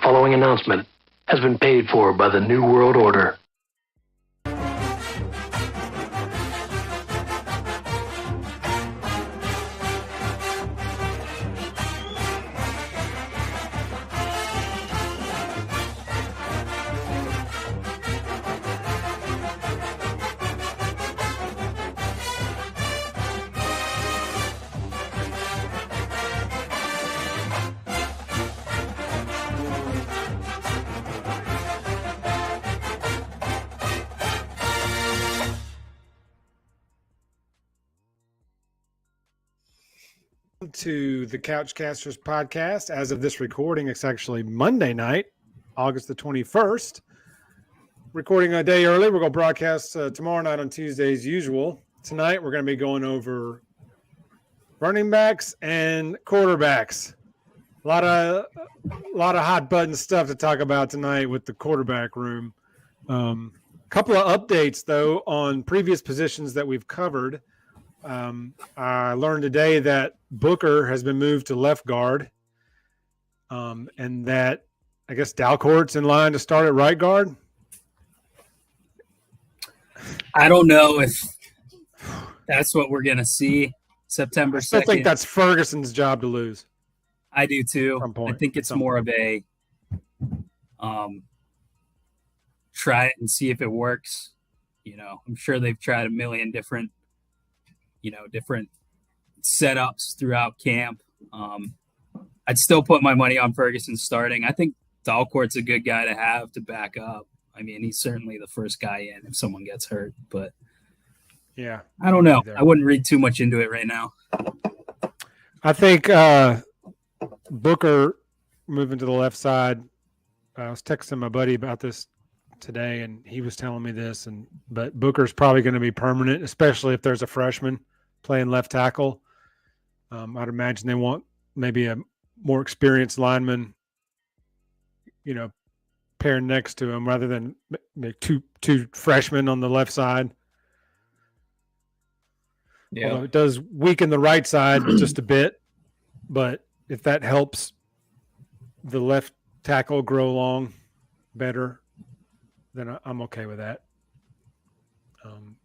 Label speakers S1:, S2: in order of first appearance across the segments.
S1: following announcement has been paid for by the New World Order.
S2: To the Couchcasters podcast. As of this recording, it's actually Monday night, August the 21st. Recording a day early. We're going to broadcast tomorrow night on Tuesday as usual. Tonight, we're going to be going over running backs and quarterbacks. A lot of hot button stuff to talk about tonight with the quarterback room. Couple of updates, though, on previous positions that we've covered. I learned today that Booker has been moved to left guard, and that I guess Dalcourt's in line to start at right guard.
S3: I don't know if that's what we're going to see September 2nd.
S2: I still think that's Ferguson's job to lose.
S3: I do too. I think it's more of a try it and see if it works. You know, I'm sure they've tried a million different setups throughout camp. I'd still put my money on Ferguson starting. I think Dalcourt's a good guy to have to back up. I mean, he's certainly the first guy in if someone gets hurt, but
S2: yeah,
S3: I don't know. I wouldn't read too much into it right now.
S2: I think Booker moving to the left side. I was texting my buddy about this today, and he was telling me this. But Booker's probably going to be permanent, especially if there's a freshman playing left tackle. I'd imagine they want maybe a more experienced lineman, paired next to him rather than two freshmen on the left side.
S4: Yeah,
S2: although it does weaken the right side just a bit, but if that helps the left tackle grow along better, then I'm okay with that.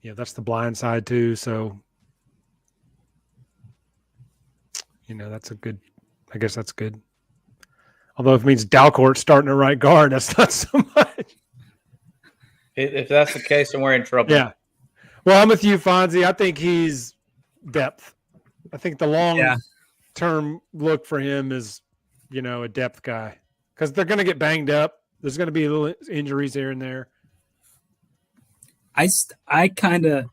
S2: That's the blind side too. So, that's I guess that's good. Although if it means Dalcourt starting at right guard, that's not so much.
S4: If that's the case, then we're in trouble.
S2: Yeah. Well, I'm with you, Fonzie. I think he's depth. I think the long-term look for him is, a depth guy. Because they're going to get banged up. There's going to be little injuries here and there.
S3: I kind of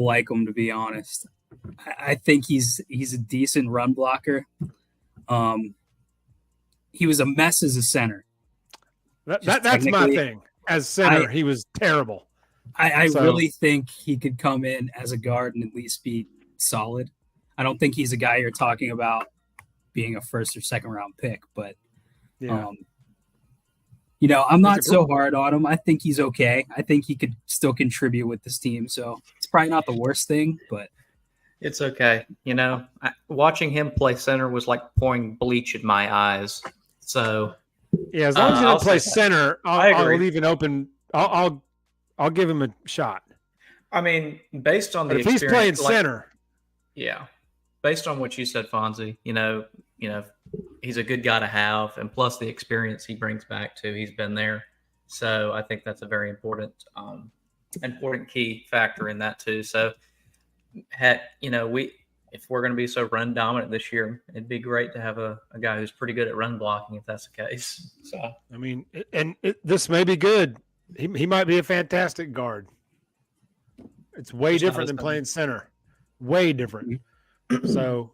S3: like him, to be honest. I think he's a decent run blocker. He was a mess as a center.
S2: That's my thing. As center, he was terrible.
S3: I really think he could come in as a guard and at least be solid. I don't think he's a guy you're talking about being a first or second round pick, but I'm not so hard on him. I think he's okay. I think he could still contribute with this team. So it's probably not the worst thing, but
S4: it's okay. Watching him play center was like pouring bleach in my eyes. So
S2: yeah, as long as he don't play center, I'll leave it open. I'll give him a shot.
S4: I mean, based on the
S2: if he's playing center,
S4: based on what you said, Fonzie, he's a good guy to have, and plus the experience he brings back too. He's been there, so I think that's a very important key factor in that too. So, if we're going to be so run dominant this year, it'd be great to have a guy who's pretty good at run blocking if that's the case. So,
S2: I mean, this may be good. He might be a fantastic guard. It's way different than playing center. Way different. So,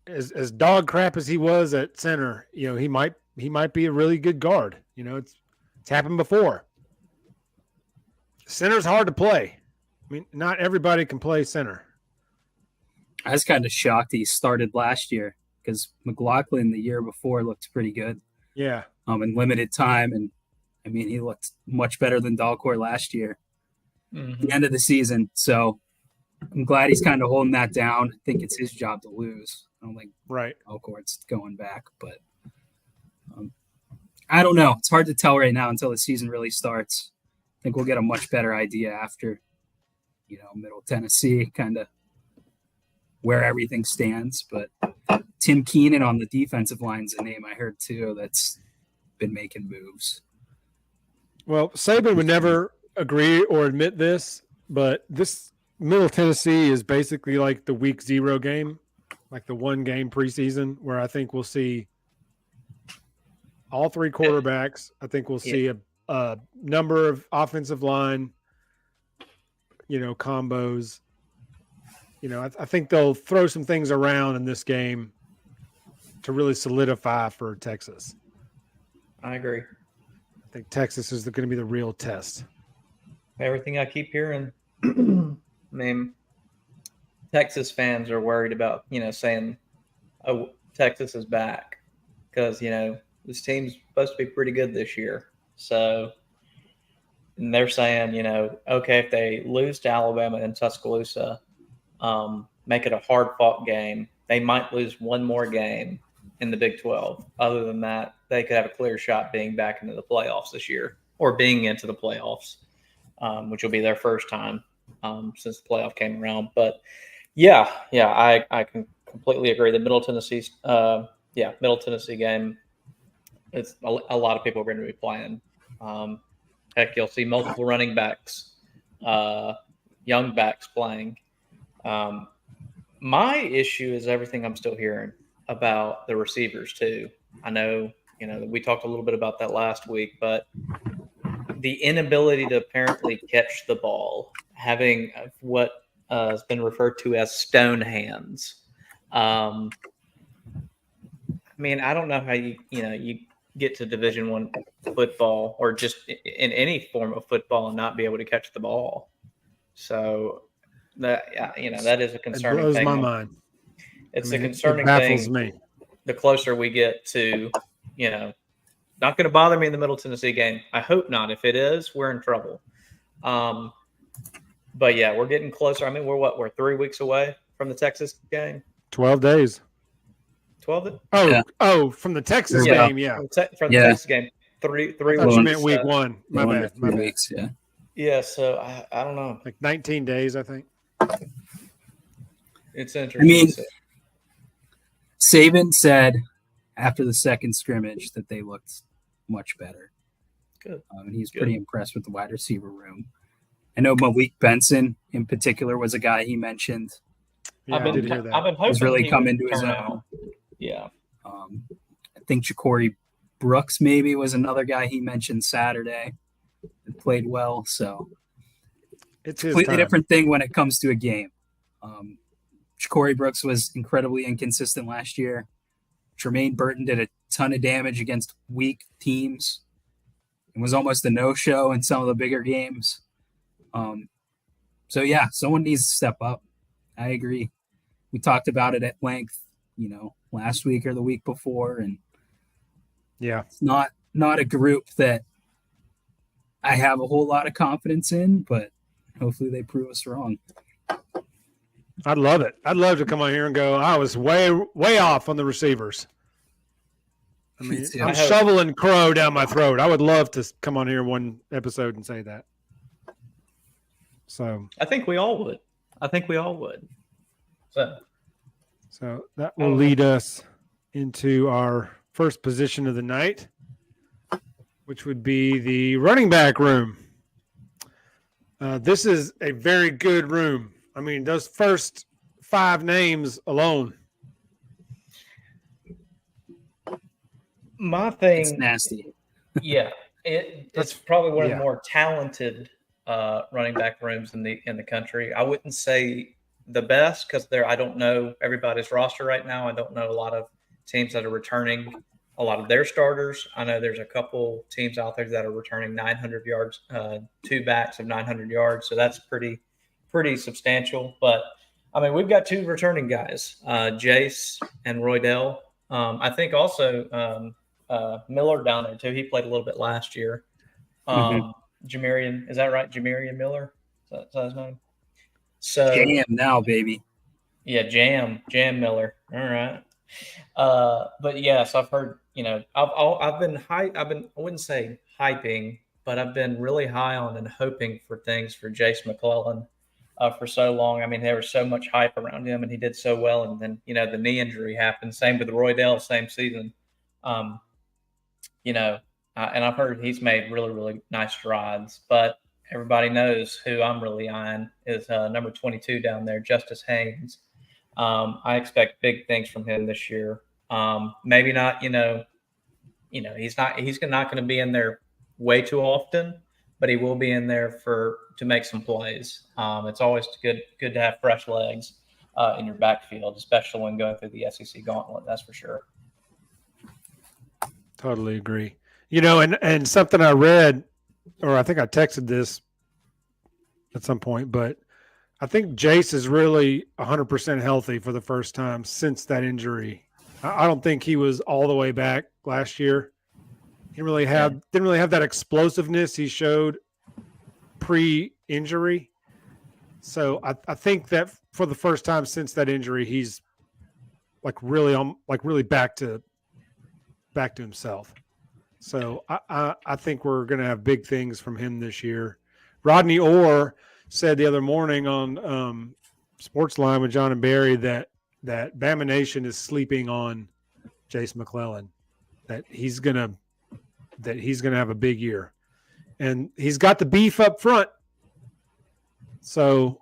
S2: as dog crap as he was at center, he might be a really good guard. It's happened before. Center's hard to play. I mean, not everybody can play center.
S3: I was kind of shocked he started last year because McLaughlin the year before looked pretty good.
S2: Yeah.
S3: In limited time, and I mean, he looked much better than Dalcourt last year. At the end of the season. So I'm glad he's kind of holding that down. I think it's his job to lose. I don't think Dalcourt's going back, but I don't know. It's hard to tell right now until the season really starts. I think we'll get a much better idea after, Middle Tennessee, kind of where everything stands. But Tim Keenan on the defensive line's a name I heard too that's been making moves.
S2: Well, Saban would never agree or admit this, but this Middle Tennessee is basically like the week 0 game, like the one game preseason where I think we'll see all 3 quarterbacks. I think we'll see a number of offensive line, combos. I think they'll throw some things around in this game to really solidify for Texas.
S4: I agree.
S2: I think Texas is going to be the real test.
S4: Everything I keep hearing, I mean, Texas fans are worried about, saying, oh, Texas is back because, this team's supposed to be pretty good this year. So and they're saying, okay, if they lose to Alabama and Tuscaloosa, make it a hard-fought game, they might lose one more game in the Big 12. Other than that, they could have a clear shot being back into the playoffs this year or being into the playoffs, which will be their first time since the playoff came around. But, I can completely agree. The Middle Tennessee game, it's a lot of people are going to be playing. Heck, you'll see multiple running backs, young backs playing. My issue is everything I'm still hearing about the receivers too. I know, we talked a little bit about that last week, but the inability to apparently catch the ball, having what has been referred to as stone hands. I don't know how you get to Division I football or just in any form of football and not be able to catch the ball. So that is a concerning thing.
S2: It blows my mind.
S4: It's a concerning
S2: thing. It baffles
S4: thing.
S2: Me.
S4: The closer we get to, not going to bother me in the Middle Tennessee game. I hope not. If it is, we're in trouble. But yeah, we're getting closer. We're 3 weeks away from the Texas game.
S2: 12 days.
S4: 12?
S2: From the Texas game, yeah.
S4: From the Texas game. Three
S2: I thought
S4: weeks.
S2: you meant week 1. My bad.
S3: 3 weeks, yeah.
S4: Yeah, so I don't know.
S2: Like 19 days, I think.
S4: It's interesting.
S3: Saban said after the second scrimmage that they looked much better.
S4: Good.
S3: And he's pretty impressed with the wide receiver room. I know Malik Benson in particular was a guy he mentioned.
S2: Yeah, I did hear that.
S4: I've been hoping
S3: he's really
S4: he
S3: come
S4: would
S3: into his
S4: turn
S3: own.
S4: out. Yeah.
S3: I think Ja'Cory Brooks maybe was another guy he mentioned Saturday that played well. So
S2: it's
S3: a completely different thing when it comes to a game. Ja'Cory Brooks was incredibly inconsistent last year. Tremaine Burton did a ton of damage against weak teams and was almost a no-show in some of the bigger games. Someone needs to step up. I agree. We talked about it at length, last week or the week before, and it's not a group that I have a whole lot of confidence in, but hopefully they prove us wrong.
S2: I'd love it. I'd love to come on here and go, I was way off on the receivers. I'm shoveling crow down my throat. I would love to come on here one episode and say that. So
S4: I think we all would.
S2: So that will lead us into our first position of the night, which would be the running back room. This is a very good room. Those first 5 names alone.
S4: My thing,
S3: it's nasty.
S4: Yeah, it's probably one of the more talented running back rooms in the country. I wouldn't say the best because I don't know everybody's roster right now. I don't know a lot of teams that are returning a lot of their starters. I know there's a couple teams out there that are returning 900 yards, 2 backs of 900 yards. So that's pretty substantial. But we've got 2 returning guys, Jace and Roydell. I think also Miller down there too. He played a little bit last year. Jamarian, is that right? Jamarian Miller? Is that his name? So
S3: Jam now, baby.
S4: Yeah, Jam Miller. All right. But yes, I've heard. I've been high. I wouldn't say hyping, but I've been really high on and hoping for things for Jace McClellan for so long. I mean, there was so much hype around him, and he did so well. And then the knee injury happened. Same with Roydell, same season. Um, and I've heard he's made really, really nice strides. But everybody knows who I'm really eyeing is number 22 down there, Justice Haynes. I expect big things from him this year. Maybe not, he's not going to be in there way too often, but he will be in there to make some plays. It's always good to have fresh legs in your backfield, especially when going through the SEC gauntlet. That's for sure.
S2: Totally agree. And something I read, or I think I texted this at some point, but I think Jace is really 100% healthy for the first time since that injury. I don't think he was all the way back last year. He didn't really have that explosiveness he showed pre-injury. So I think that for the first time since that injury, he's really back to himself. So I think we're going to have big things from him this year. Rodney Orr said the other morning on Sportsline with John and Barry that Bama Nation is sleeping on Jace McClellan, that he's gonna have a big year, and he's got the beef up front. So,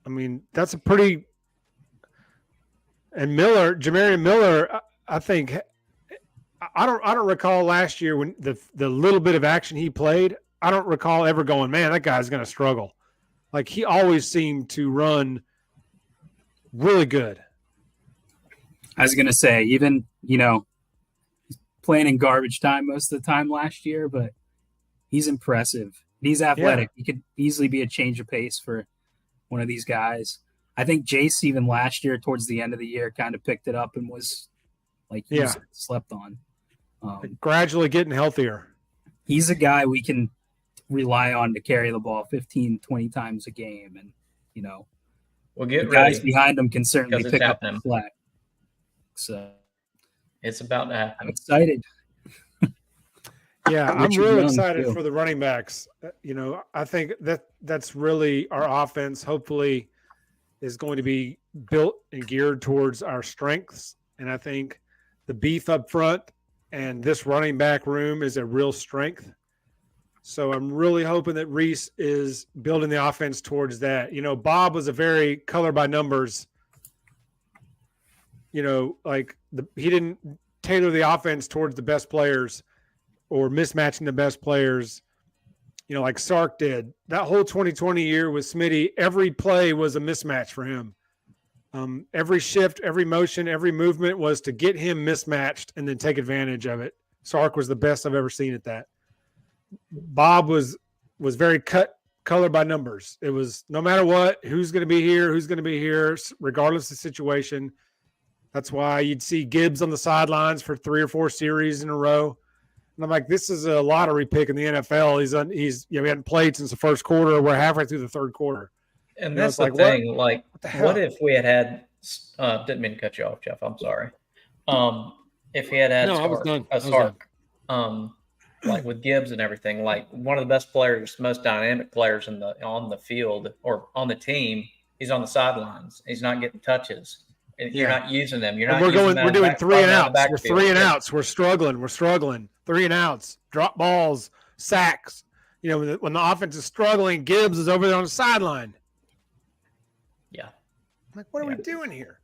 S2: I mean, that's a pretty. And Jamarian Miller, I think. I don't recall last year when the little bit of action he played. I don't recall ever going, man, that guy's going to struggle. Like, he always seemed to run really good.
S3: I was going to say, even, he's playing in garbage time most of the time last year, but he's impressive. He's athletic.
S2: Yeah.
S3: He could easily be a change of pace for one of these guys. I think Jace, even last year, towards the end of the year, kind of picked it up and was slept on.
S2: Gradually getting healthier.
S3: He's a guy we can rely on to carry the ball 15, 20 times a game. And,
S4: we'll get
S3: the guys
S4: ready
S3: behind him can certainly pick up the slack. So
S4: it's about to happen.
S3: I'm excited.
S2: Yeah, I'm really excited for the running backs. I think that's really our offense, hopefully, is going to be built and geared towards our strengths. And I think the beef up front and this running back room is a real strength. So I'm really hoping that Reese is building the offense towards that. Bob was a very color by numbers. He didn't tailor the offense towards the best players or mismatching the best players, like Sark did. That whole 2020 year with Smitty, every play was a mismatch for him. Every shift, every motion, every movement was to get him mismatched and then take advantage of it. Sark was the best I've ever seen at that. Bob was very color by numbers. It was no matter what, who's going to be here, regardless of the situation. That's why you'd see Gibbs on the sidelines for 3 or 4 series in a row. And I'm like, this is a lottery pick in the NFL. We hadn't played since the first quarter. We're halfway through the third quarter.
S4: And that's the thing. What if we had didn't mean to cut you off, Jeff. I'm sorry. If he had
S2: no, I was done.
S4: Sark, with Gibbs and everything, like one of the best players, most dynamic players on the field or on the team, he's on the sidelines. He's not getting touches. You're not using them.
S2: We're doing 3 and outs. We're 3 and outs. We're struggling. 3 and outs. Drop balls, sacks. When the offense is struggling, Gibbs is over there on the sideline.
S4: Yeah.
S2: I'm like, what are we doing here?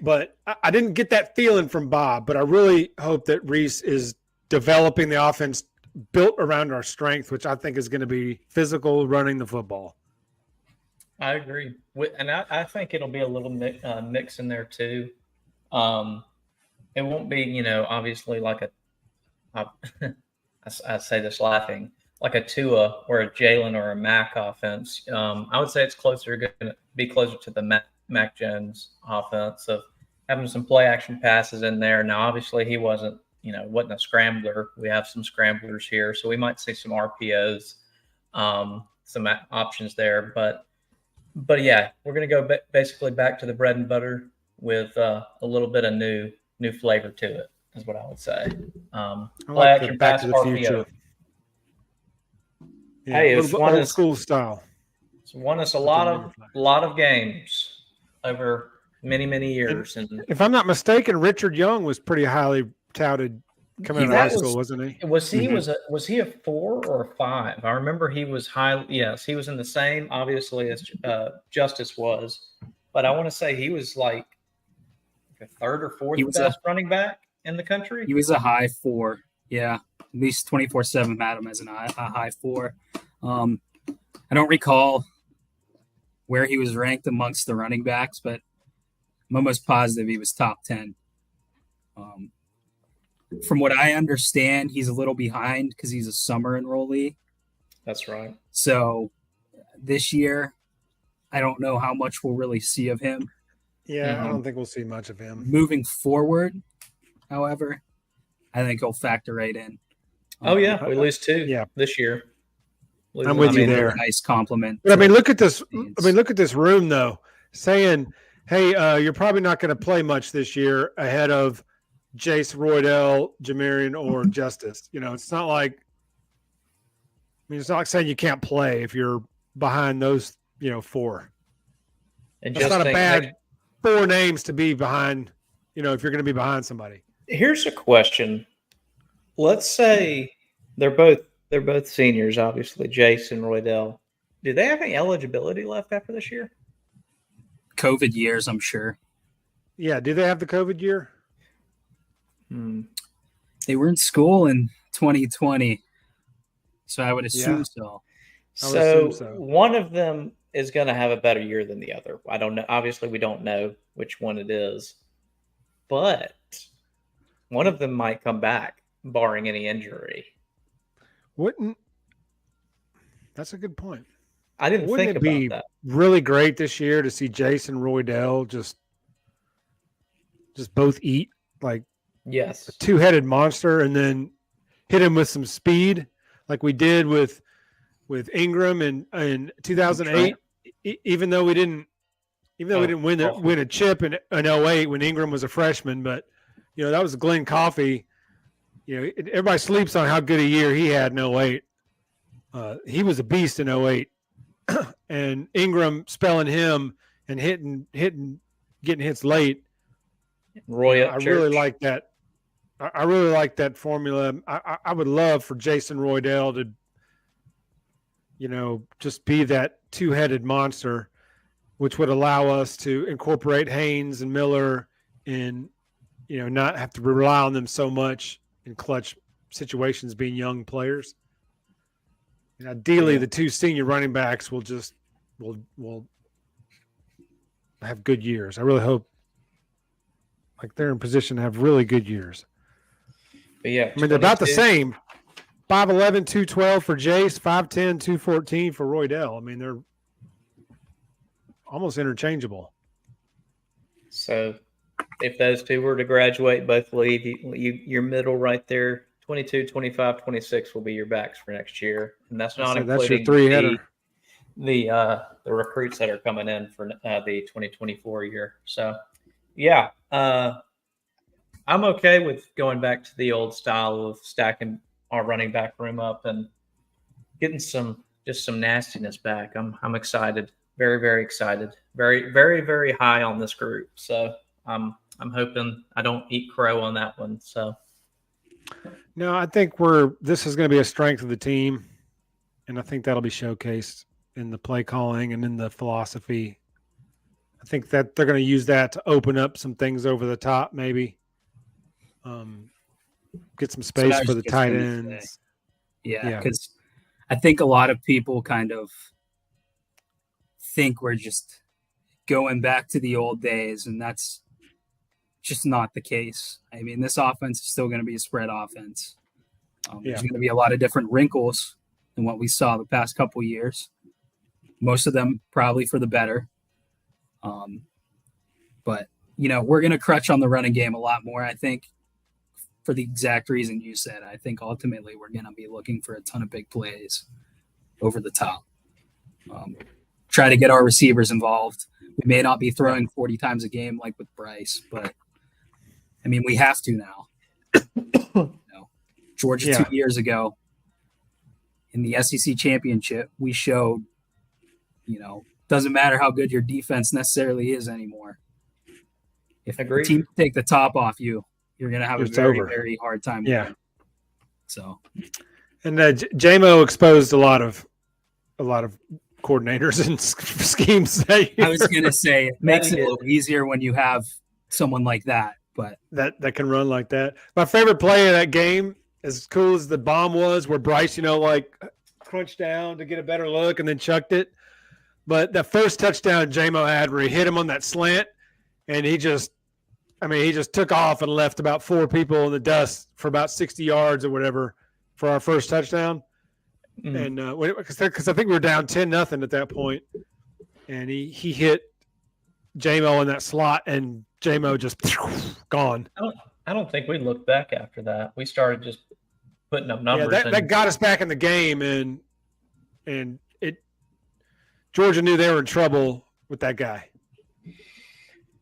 S2: But I didn't get that feeling from Bob, but I really hope that Reese is developing the offense built around our strength, which I think is going to be physical, running the football.
S4: I agree. And I think it'll be a little mix in there too. It won't be, obviously like I say this laughing, like a Tua or a Jalen or a Mac offense. I would say it's going to be closer to the Mac Jones offense of having some play action passes in there. Now, obviously he wasn't a scrambler. We have some scramblers here, so we might see some RPOs, some options there. But yeah, we're going to go basically back to the bread and butter with a little bit of new flavor to it, is what I would say.
S2: I
S4: Play
S2: like
S4: action
S2: the Back
S4: pass
S2: to the
S4: RPO.
S2: Future. Yeah,
S4: Hey,
S2: a
S4: it's
S2: little
S4: one
S2: old
S4: is
S2: school style.
S4: it's won us a
S2: With the
S4: lot
S2: Ranger
S4: of
S2: flag.
S4: games over many years, and
S2: If I'm not mistaken, Richard Young was pretty highly touted coming out of high
S4: that
S2: school,
S4: was
S2: wasn't he?
S4: was he
S3: Mhm.
S4: was he a 4 or a 5? I remember he was high. Yes, he was in the same obviously as Justice was, but I want to say he was like the third or fourth
S3: He was
S4: best running back in the country.
S3: a high 4. Yeah, at least 24/7 had him as a high 4. I don't recall where he was ranked amongst the running backs, but I'm almost positive he was top 10. Um, from what I understand, he's a little behind because he's a summer enrollee.
S4: That's right.
S3: So this year, I don't know how much we'll really see of him.
S2: Yeah, I don't think we'll see much of him.
S3: Moving forward, however, I think he'll factor right in.
S4: Oh yeah, we lose 2
S2: yeah.
S4: this year.
S2: I'm with you there.
S3: A nice compliment.
S2: But I mean, look at this. I mean, look at this room though. Saying, "Hey, you're probably not going to play much this year ahead of Jace, Roydell, Jamarian, or Justice." You know, it's not like. I mean, it's not like saying you can't play if you're behind those, 4.
S4: And
S2: That's not a bad 4 names to be behind. If you're going to be behind somebody.
S4: Here's a question. Let's say they're both seniors, obviously, Jace and Roydell. Do they have any eligibility left after this year?
S3: COVID years, I'm sure.
S2: Yeah. Do they have the COVID year?
S3: They were in school in 2020, so I would assume so.
S4: So one of them is going to have a better year than the other. I don't know. Obviously, we don't know which one it is, but one of them might come back, barring any injury.
S2: That's a good point.
S4: I didn't
S2: Wouldn't
S4: think
S2: it be
S4: about that.
S2: really great this year to see Jason Roydell just both eat like
S4: Yes,
S2: a 2-headed monster and then hit him with some speed like we did with Ingram in 2008, even though we didn't win a chip in 08 when Ingram was a freshman, but that was Glenn Coffey. Everybody sleeps on how good a year he had in 08. He was a beast in 08. And Ingram spelling him and getting hits late. I really like that. I really like that formula. I would love for Jason Roydell to, just be that 2-headed monster, which would allow us to incorporate Haynes and Miller and, not have to rely on them so much in clutch situations being young players. And ideally, the 2 senior running backs will have good years. I really hope they're in position to have really good years.
S4: But yeah,
S2: I mean, they're about the same. 5'11", 212 for Jace, 5'10", 214 for Roydell. I mean, they're almost interchangeable.
S4: So if those 2 were to graduate, both leave, your middle right there, 22, 25, 26 will be your backs for next year. And that's not including
S2: that's your 3-header.
S4: The recruits that are coming in for the 2024 year. So, yeah, I'm okay with going back to the old style of stacking our running back room up and getting some nastiness back. I'm excited, very, very excited, very, very, very high on this group. So I'm hoping I don't eat crow on that one. So
S2: no, I think this is going to be a strength of the team, and I think that'll be showcased in the play calling and in the philosophy. I think that they're going to use that to open up some things over the top, maybe. Get some space for the tight ends.
S3: Yeah, because I think a lot of people kind of think we're just going back to the old days, and that's just not the case. I mean, this offense is still going to be a spread offense. There's going to be a lot of different wrinkles than what we saw the past couple of years. Most of them probably for the better. But, we're going to crutch on the running game a lot more, I think, for the exact reason you said. I think ultimately we're going to be looking for a ton of big plays over the top. Try to get our receivers involved. We may not be throwing 40 times a game like with Bryce, but I mean, we have to now. Georgia 2 years ago in the SEC championship, we showed, doesn't matter how good your defense necessarily is anymore. If the team take the top off you, you're going to have a very, very hard time.
S2: Yeah.
S3: So,
S2: and JMO exposed a lot of coordinators and schemes.
S3: I was going to say it makes it a little easier when you have someone like that, but
S2: that can run like that. My favorite play of that game, as cool as the bomb was, where Bryce, crunched down to get a better look and then chucked it. But that first touchdown JMO had where he hit him on that slant, and he just took off and left about 4 people in the dust for about 60 yards or whatever for our first touchdown. And because I think we were down 10-0 at that point, and he hit JMO in that slot, and JMO just gone.
S4: I don't think we looked back after that. We started just putting up numbers.
S2: Yeah, that got us back in the game, and Georgia knew they were in trouble with that guy.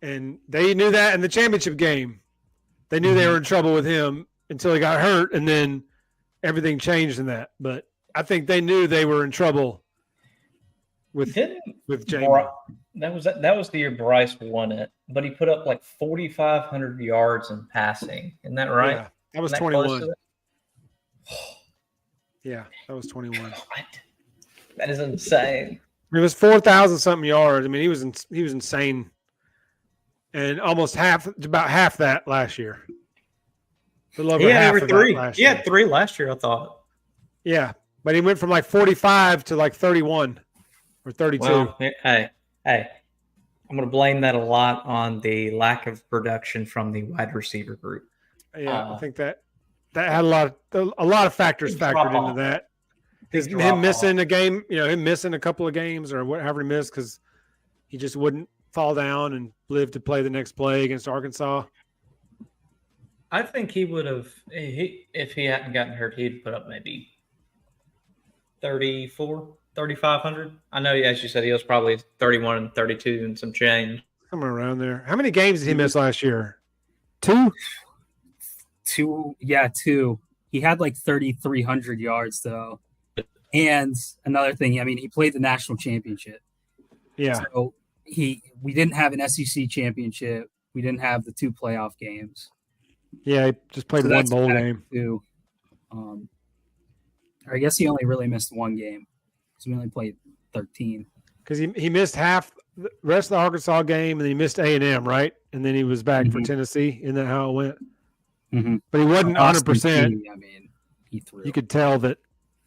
S2: And they knew that in the championship game. They knew they were in trouble with him until he got hurt, and then everything changed in that. But I think they knew they were in trouble with Jamie.
S4: That was the year Bryce won it, but he put up like 4,500 yards in passing. Isn't that right?
S2: Yeah, that was 21. Yeah, that was 21.
S4: What? That is insane.
S2: It was 4,000 something yards. I mean, he was insane, and about half that last year. A little over half of that last year.
S4: He had 3 last year, I thought.
S2: Yeah, but he went from like 45 to like 31 or 32.
S4: Well, hey, I'm going to blame that a lot on the lack of production from the wide receiver group.
S2: Yeah, I think that had a lot of factors factored into that. Him missing a game, him missing a couple of games or whatever he missed because he just wouldn't fall down and live to play the next play against Arkansas.
S4: I think he would have, if he hadn't gotten hurt, he'd put up maybe 3,500. I know, as you said, he was probably 31 and 32 and some change.
S2: Somewhere around there. How many games did he miss last year? 2?
S3: 2. Yeah, 2. He had like 3,300 yards, though. And another thing, he played the national championship.
S2: Yeah.
S3: So we didn't have an SEC championship. We didn't have the 2 playoff games.
S2: Yeah, he just played one bowl game.
S3: Too. I guess he only really missed 1 game. So we only played 13.
S2: Because he missed half the rest of the Arkansas game, and then he missed A&M, right? And then he was back for Tennessee. Isn't that how it went?
S3: Mm-hmm.
S2: But he wasn't 100%.
S3: He threw.
S2: You could tell that.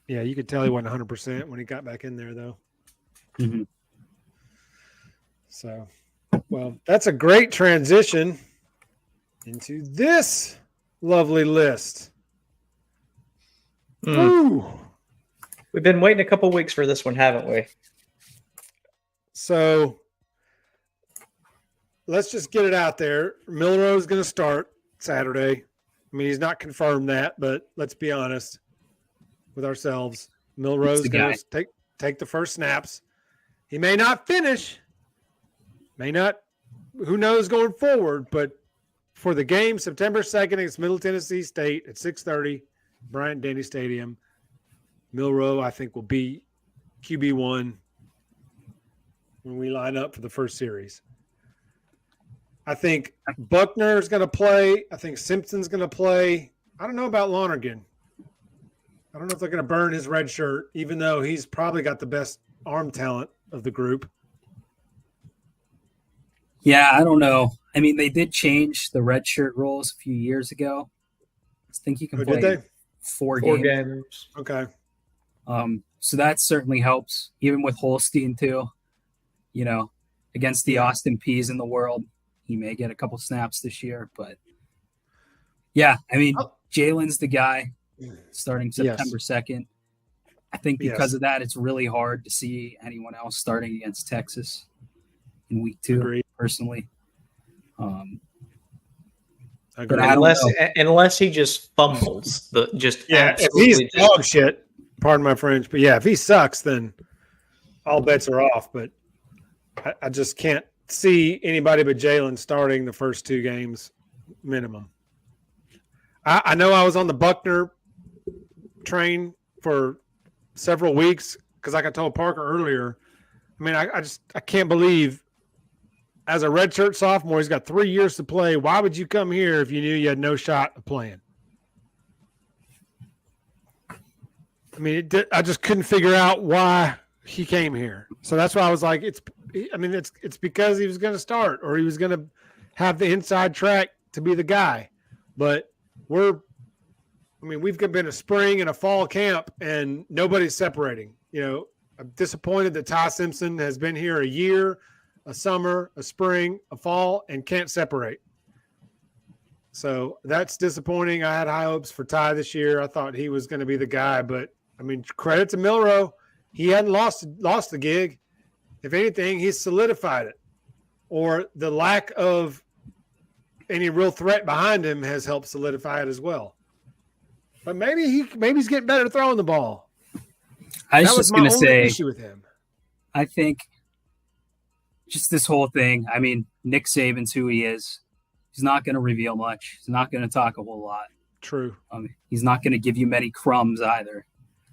S2: Yeah, you could tell he wasn't 100% when he got back in there, though.
S3: Mm-hmm.
S2: So, well, that's a great transition into this lovely list. Ooh.
S4: We've been waiting a couple weeks for this one, haven't we?
S2: So, let's just get it out there. Milroe is going to start Saturday. I mean, he's not confirmed that, but let's be honest with ourselves. Milroe's going to take the first snaps. He may not finish. Who knows going forward, but for the game, September 2nd against Middle Tennessee State at 6:30, Bryant-Denny Stadium, Milroe, I think, will be QB1 when we line up for the first series. I think Buckner is going to play. I think Simpson's going to play. I don't know about Lonergan. I don't know if they're going to burn his red shirt, even though he's probably got the best arm talent of the group.
S3: Yeah, I don't know. I mean, they did change the red shirt rules a few years ago. I think you can play 4 games.
S2: Okay.
S3: So that certainly helps, even with Holstein too. Against the Austin Peay's in the world, he may get a couple snaps this year. But yeah, Jalen's the guy starting September 2nd. I think because of that, it's really hard to see anyone else starting against Texas in week 2.
S2: Agreed.
S3: Personally.
S4: Unless he just fumbles,
S2: if he's dog shit, pardon my French, but if he sucks, then all bets are off. But I just can't see anybody but Jalen starting the first 2 games minimum. I know I was on the Buckner train for several weeks because, like I told Parker earlier, I mean, I can't believe as a redshirt sophomore, he's got 3 years to play. Why would you come here if you knew you had no shot of playing? I mean, I just couldn't figure out why he came here. So that's why I was like, it's because he was going to start or he was going to have the inside track to be the guy. But we've been a spring and a fall camp and nobody's separating. You know, I'm disappointed that Ty Simpson has been here a year, a summer, a spring, a fall, and can't separate. So that's disappointing. I had high hopes for Ty this year. I thought he was going to be the guy, but I mean, credit to Milroe. He hadn't lost the gig. If anything, he's solidified it. Or the lack of any real threat behind him has helped solidify it as well. But maybe he's getting better throwing the ball.
S3: I was just going to say,
S2: issue with him.
S3: I think just this whole thing. I mean, Nick Saban's who he is. He's not going to reveal much. He's not going to talk a whole lot.
S2: True.
S3: He's not going to give you many crumbs either.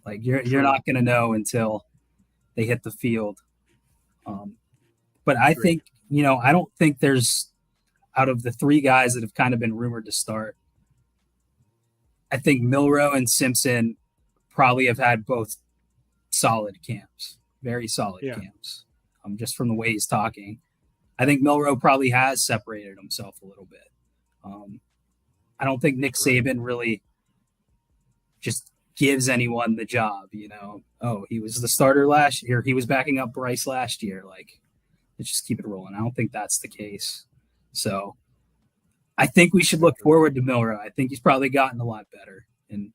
S3: Like you're not going to know until they hit the field. But I think, I don't think there's out of the 3 guys that have kind of been rumored to start. I think Milroe and Simpson probably have had both solid camps, very solid camps, just from the way he's talking. I think Milroe probably has separated himself a little bit. I don't think Nick Saban really just gives anyone the job, Oh, he was the starter last year. He was backing up Bryce last year. Like, let's just keep it rolling. I don't think that's the case. So I think we should look forward to Milroe. I think he's probably gotten a lot better. And,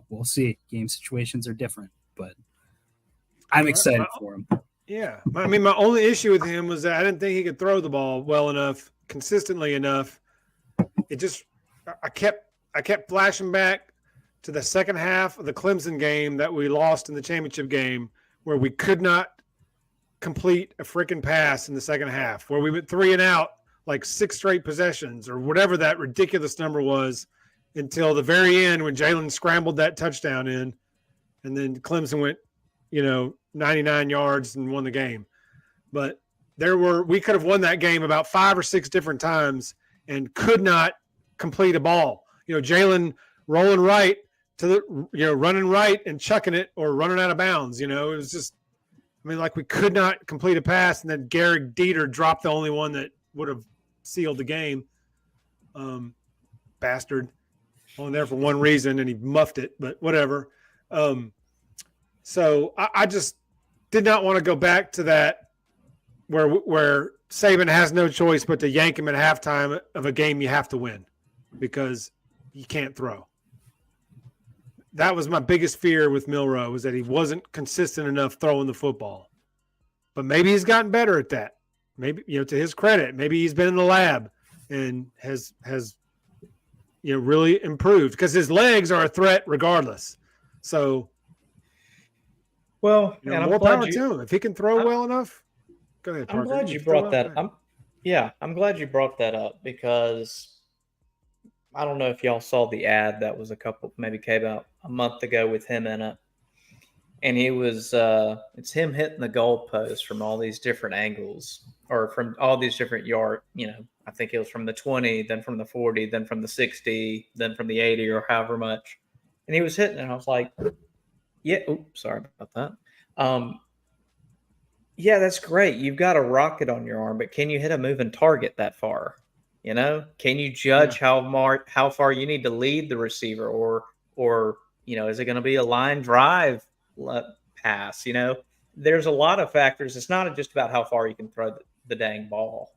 S3: we'll see. Game situations are different, but I'm excited for him.
S2: Yeah. I mean, my only issue with him was that I didn't think he could throw the ball well enough, consistently enough. I kept flashing back to the second half of the Clemson game that we lost in the championship game where we could not complete a freaking pass in the second half, where we went 3 and out like 6 straight possessions or whatever that ridiculous number was until the very end when Jalen scrambled that touchdown in, and then Clemson went, 99 yards and won the game. But we could have won that game about 5 or 6 different times and could not complete a ball. Jalen rolling right to the, running right and chucking it or running out of bounds. It was just, we could not complete a pass, and then Garrick Dieter dropped the only one that would have sealed the game. Bastard. Only there for one reason, and he muffed it, but whatever. So I just did not want to go back to that where Saban has no choice but to yank him at halftime of a game you have to win because you can't throw. That was my biggest fear with Milroe, was that he wasn't consistent enough throwing the football. But maybe he's gotten better at that. Maybe, to his credit, maybe he's been in the lab and has really improved because his legs are a threat regardless. So,
S4: well,
S2: more power to him. If he can throw well enough, go ahead, Parker.
S4: I'm glad you brought that. I'm glad you brought that up because I don't know if y'all saw the ad that was maybe came out a month ago with him in it. And he was, it's him hitting the goalpost from all these different angles or from all these different yard, I think it was from the 20, then from the 40, then from the 60, then from the 80 or however much. And he was hitting it. And I was like, yeah, oops, sorry about that. Yeah, that's great. You've got a rocket on your arm, but can you hit a moving target that far? Can you judge how far you need to lead the receiver or is it going to be a line drive pass? There's a lot of factors. It's not just about how far you can throw the dang ball.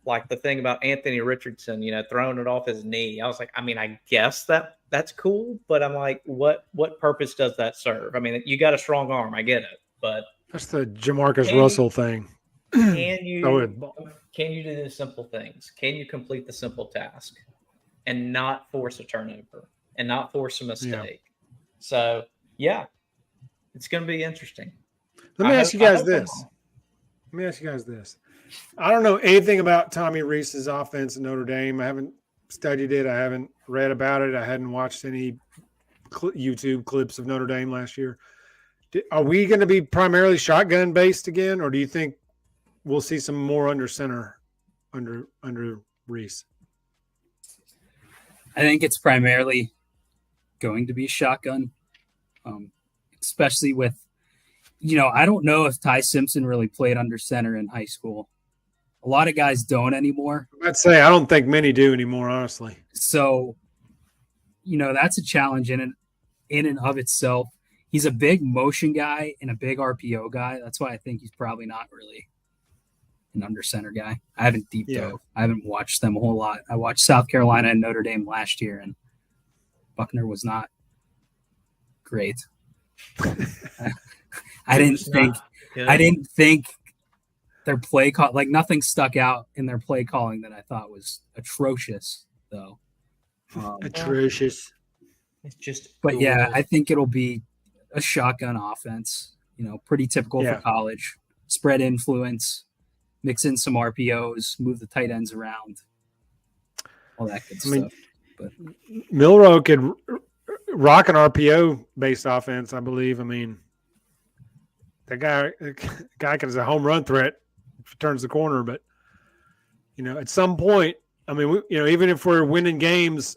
S4: Like the thing about Anthony Richardson, throwing it off his knee. I was like, I guess that's cool, but I'm like, what purpose does that serve? You got a strong arm. I get it, but
S2: that's the Jamarcus Russell thing.
S4: Can you do the simple things? Can you complete the simple task and not force a turnover and not force a mistake? Yeah. So, yeah, it's going to be interesting.
S2: Let me ask you guys this. I don't know anything about Tommy Rees's offense in Notre Dame. I haven't studied it. I haven't read about it. I hadn't watched any YouTube clips of Notre Dame last year. Are we going to be primarily shotgun based again, or do you think we'll see some more under center under Reese?
S3: I think it's primarily going to be shotgun, especially with, I don't know if Ty Simpson really played under center in high school. A lot of guys don't anymore.
S2: I'd say I don't think many do anymore, honestly.
S3: So, that's a challenge in and of itself. He's a big motion guy and a big RPO guy. That's why I think he's probably not really an under center guy. I haven't deep dove. I haven't watched them a whole lot. I watched South Carolina and Notre Dame last year, and Buckner was not great. I didn't think their play call, like nothing stuck out in their play calling that I thought was atrocious, though.
S2: Atrocious.
S4: It's just.
S3: But yeah, I think it'll be a shotgun offense. Pretty typical for college. Spread influence, mix in some RPOs, move the tight ends around, all that good stuff. But
S2: Milroe could rock an RPO-based offense, I believe. I mean, that guy is a home run threat if he turns the corner. But, at some point, I mean, even if we're winning games,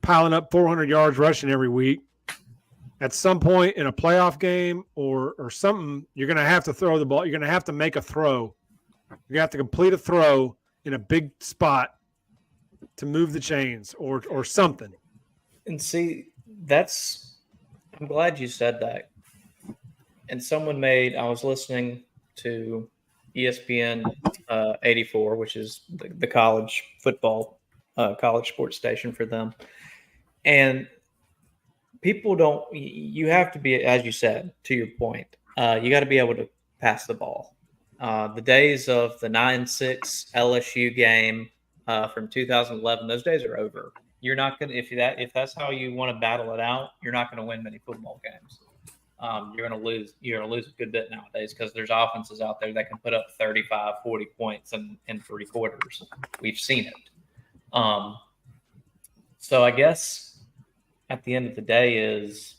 S2: piling up 400 yards rushing every week, at some point in a playoff game or something, you're going to have to throw the ball. You're going to have to make a throw. You're going to have to complete a throw in a big spot to move the chains or something.
S4: And see, I'm glad you said that. And I was listening to ESPN 84, which is the college football, college sports station for them. And you have to be, as you said, to your point, you got to be able to pass the ball. The days of the 9-6 LSU game from 2011, those days are over. You're not going to, if that's how you want to battle it out, you're not going to win many football games. You're going to lose a good bit nowadays because there's offenses out there that can put up 35, 40 points in 3 quarters. We've seen it. So I guess at the end of the day is,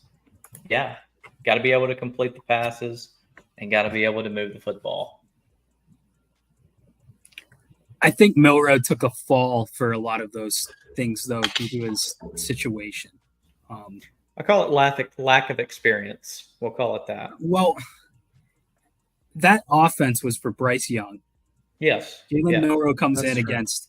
S4: got to be able to complete the passes and got to be able to move the football.
S3: I think Milroe took a fall for a lot of those things, though, due to his situation.
S4: I call it lack of experience. We'll call it that.
S3: Well, that offense was for Bryce Young.
S4: Yes.
S3: Jalen Milroe comes in
S4: true.
S3: Against,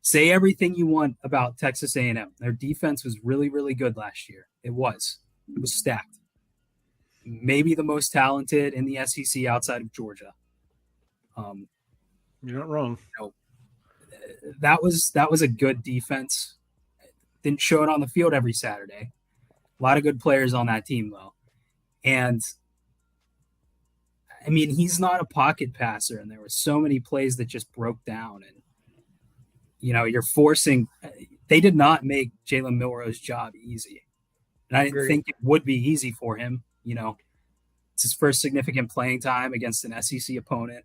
S3: say everything you want about Texas A&M. Their defense was really, really good last year. It was stacked. Maybe the most talented in the SEC outside of Georgia.
S2: You're not wrong.
S3: That was a good defense. Didn't show it on the field every Saturday. A lot of good players on that team, though. And, I mean, he's not a pocket passer, and there were so many plays that just broke down. And, you're forcing – they did not make Jalen Milroe's job easy. And I didn't think it would be easy for him. It's his first significant playing time against an SEC opponent.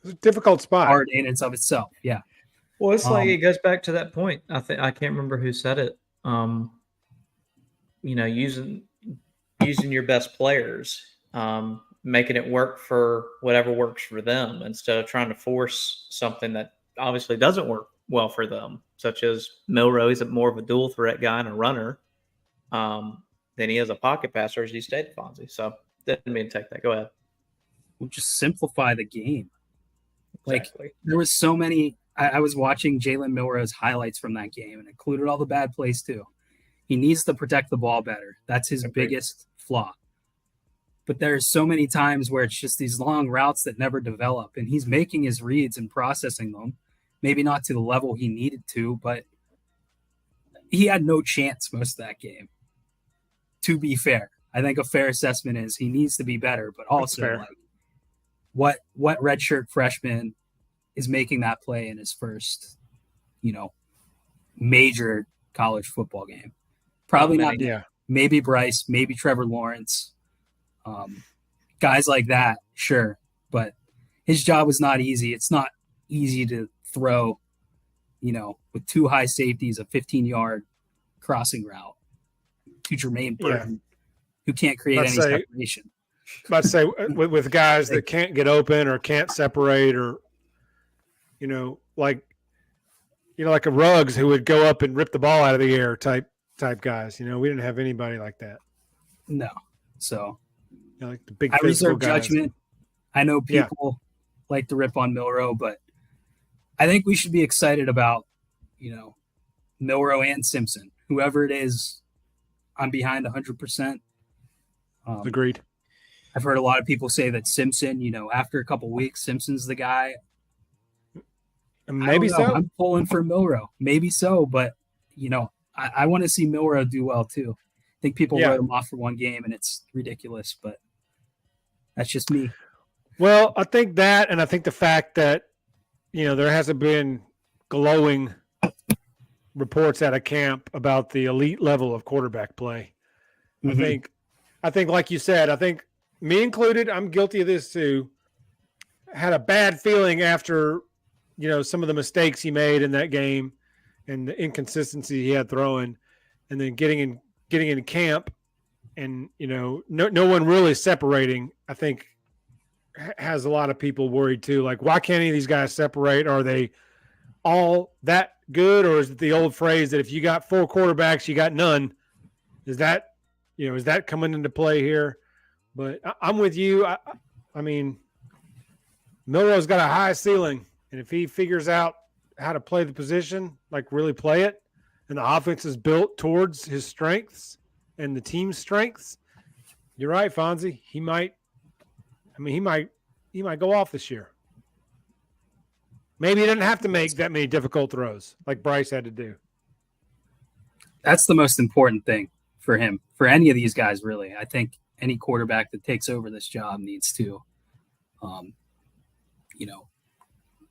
S2: It's a difficult spot.
S3: Hard in and of itself, yeah.
S4: Well, it's like it goes back to that point. I can't remember who said it. Using your best players, making it work for whatever works for them instead of trying to force something that obviously doesn't work well for them, such as Milroe. He's more of a dual threat guy and a runner than he is a pocket passer, as you stated, Fonzie. So didn't mean to take that. Go ahead.
S3: We'll just simplify the game.
S4: Exactly.
S3: Like there was so many. I was watching Jalen Milroe's highlights from that game and included all the bad plays too. He needs to protect the ball better. That's his biggest flaw. But there's so many times where it's just these long routes that never develop, and he's making his reads and processing them. Maybe not to the level he needed to, but he had no chance most of that game. To be fair, I think a fair assessment is he needs to be better, but also like what redshirt freshman is making that play in his first, major college football game? Probably not.
S2: Yeah.
S3: Maybe Bryce, maybe Trevor Lawrence, guys like that. Sure. But his job was not easy. It's not easy to throw, with two high safeties, a 15-yard crossing route to Jermaine Burton, who can't create any separation.
S2: I'd say with guys that can't get open or can't separate, or like a Ruggs who would go up and rip the ball out of the air type guys. We didn't have anybody like that.
S3: No. So
S2: like the big
S3: I
S2: physical
S3: reserve
S2: guys.
S3: judgment. I know people like to rip on Milroe, but I think we should be excited about, Milroe and Simpson. Whoever it is, I'm behind 100%.
S2: Agreed.
S3: I've heard a lot of people say that Simpson, after a couple weeks, Simpson's the guy.
S2: Maybe so.
S3: I'm pulling for Milroe. Maybe so, but, I want to see Milroe do well too. I think people wrote him off for one game, and it's ridiculous, but that's just me.
S2: Well, I think that, and I think the fact that, there hasn't been glowing reports out of camp about the elite level of quarterback play.
S3: Mm-hmm.
S2: I think, like you said, I think me included, I'm guilty of this too, had a bad feeling after, some of the mistakes he made in that game and the inconsistency he had throwing, and then getting in camp and, no one really separating, I think has a lot of people worried too. Like, why can't any of these guys separate? Are they all that good? Or is it the old phrase that if you got four quarterbacks, you got none? Is that coming into play here? But I'm with you. I mean, Milroe's got a high ceiling, and if he figures out how to play the position, like really play it, and the offense is built towards his strengths and the team's strengths, you're right, Fonzie. He might go off this year. Maybe he doesn't have to make that many difficult throws like Bryce had to do.
S3: That's the most important thing for him, for any of these guys, really. I think any quarterback that takes over this job needs to,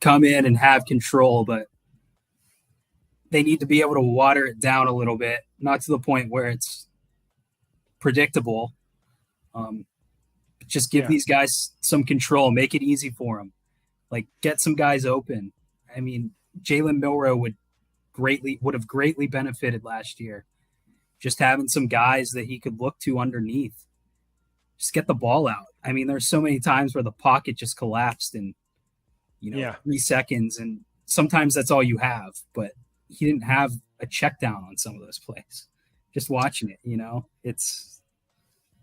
S3: come in and have control, but they need to be able to water it down a little bit, not to the point where it's predictable. Just give these guys some control, make it easy for them. Like, get some guys open. I mean, Jalen Milroe would have greatly benefited last year. Just having some guys that he could look to underneath. Just get the ball out. I mean, there's so many times where the pocket just collapsed in, 3 seconds, and sometimes that's all you have. But he didn't have a check down on some of those plays. Just watching it, it's.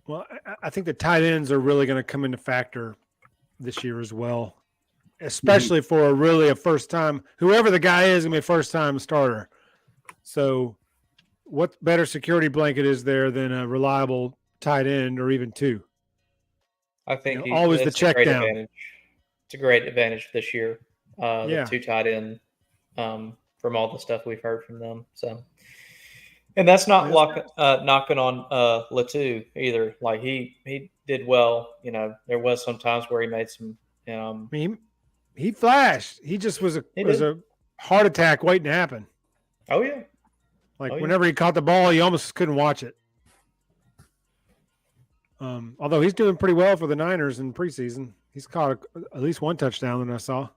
S2: Well, I think the tight ends are really going to come into factor this year as well, especially for a first time. Whoever the guy is going to be a first time starter. So, what better security blanket is there than a reliable tight end, or even two?
S4: I think
S2: always the check down.
S4: Advantage. It's a great advantage this year. The two tight end, from all the stuff we've heard from them. So, and that's not knocking on Latu either. Like, he did well. There was some times where he made some.
S2: He flashed. He just was a heart attack waiting to happen.
S4: Oh yeah.
S2: Whenever he caught the ball, you almost couldn't watch it. Although he's doing pretty well for the Niners in preseason. He's caught at least one touchdown that I saw.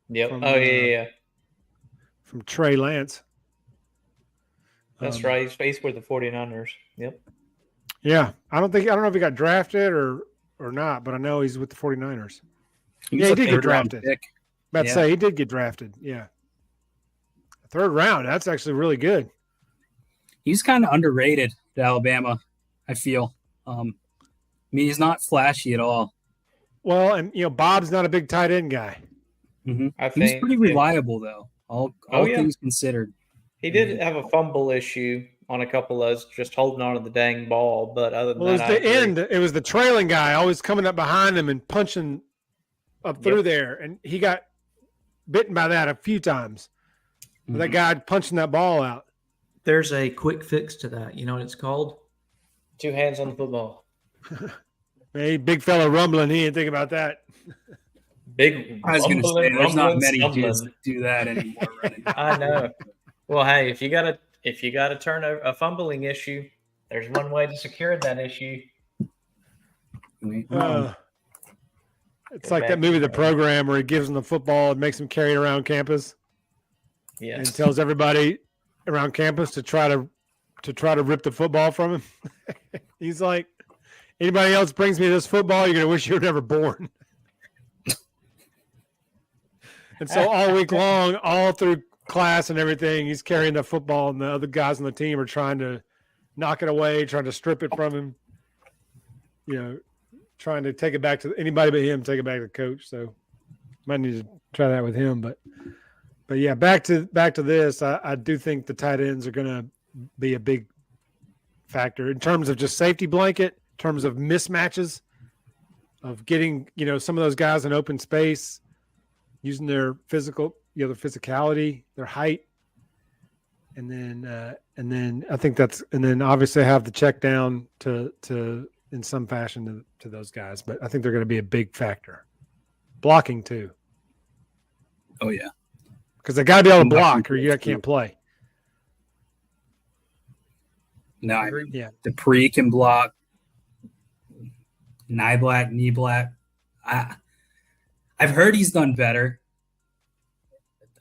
S4: Yep.
S2: From Trey Lance.
S4: That's right. He's with the 49ers. Yep.
S2: Yeah. I don't know if he got drafted or not, but I know he's with the 49ers. He did get drafted. About to say he did get drafted. Yeah. Third round. That's actually really good.
S3: He's kind of underrated to Alabama, I feel. He's not flashy at all.
S2: Well, and Bob's not a big tight end guy.
S3: Mm-hmm. I think he's pretty reliable though. All things considered.
S4: He did have a fumble issue on a couple of those, just holding on to the dang ball. But other than that,
S2: it was the trailing guy always coming up behind him and punching up through there, and he got bitten by that a few times. Mm-hmm. That guy punching that ball out.
S5: There's a quick fix to that. You know what it's called?
S4: 2 hands on the football.
S2: Hey, big fella rumbling. He didn't think about that.
S4: Big.
S3: I was going to say there's not many dudes that do that anymore.
S4: I know. Well, hey, if you gotta turn a fumbling issue, there's one way to secure that issue.
S2: It's like that movie, The Program, where he gives them the football and makes them carry it around campus.
S4: Yeah.
S2: And tells everybody around campus to try to rip the football from him. He's like, anybody else brings me this football, you're gonna wish you were never born. And so all week long, all through class and everything, he's carrying the football, and the other guys on the team are trying to knock it away, trying to strip it from him. Trying to take it back to anybody but him, take it back to the coach. So might need to try that with him. But yeah, back to this. I do think the tight ends are going to be a big factor in terms of just safety blanket, in terms of mismatches, of getting some of those guys in open space, using their physical, their physicality, their height, and then I think and then obviously have the check down to in some fashion to those guys. But I think they're going to be a big factor. Blocking too.
S3: Oh yeah,
S2: because they got to be able to block, or you can't play.
S3: No,
S2: yeah.
S3: Dupree can block. Knee black. I've heard he's done better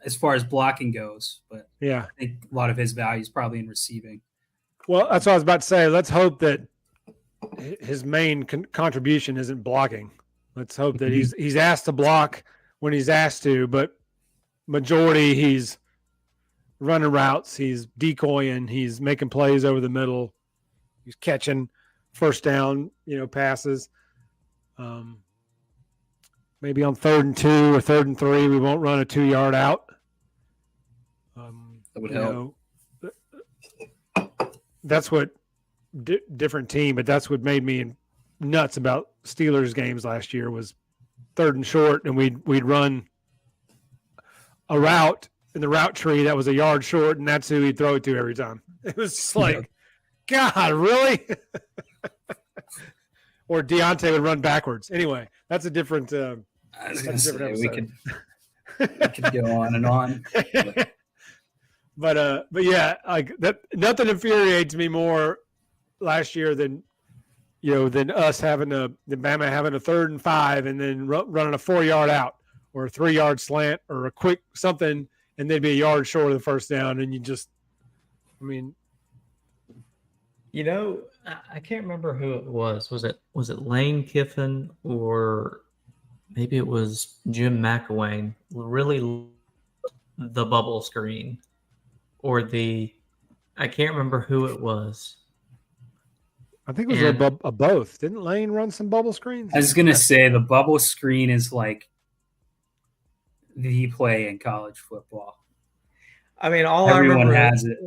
S3: as far as blocking goes, but
S2: yeah,
S3: I think a lot of his value is probably in receiving.
S2: Well, that's what I was about to say. Let's hope that his main contribution isn't blocking. Let's hope that he's asked to block when he's asked to, but majority he's running routes, he's decoying, he's making plays over the middle, he's catching first down, passes. Maybe on 3rd and 2 or 3rd and 3, we won't run a 2-yard out.
S3: That would help.
S2: That's what different team, but that's what made me nuts about Steelers games last year was 3rd and short, and we'd run a route in the route tree that was a yard short, and that's who he'd throw it to every time. It was just like, God, really? Or Deontay would run backwards. Anyway, that's a different. Episode.
S3: We could go on and on.
S2: But yeah, like that. Nothing infuriates me more last year than us having than Bama having a 3rd and 5 and then running a 4-yard out or a 3-yard slant or a quick something, and they'd be a yard short of the first down, and
S5: I can't remember who it was. Was it Lane Kiffin or maybe it was Jim McElwain? Really, the bubble screen or I can't remember who it was.
S2: I think it was a both. Didn't Lane run some bubble screens?
S3: I was gonna say the bubble screen is like the play in college football.
S5: I mean, all
S3: everyone
S5: I remember
S3: has it.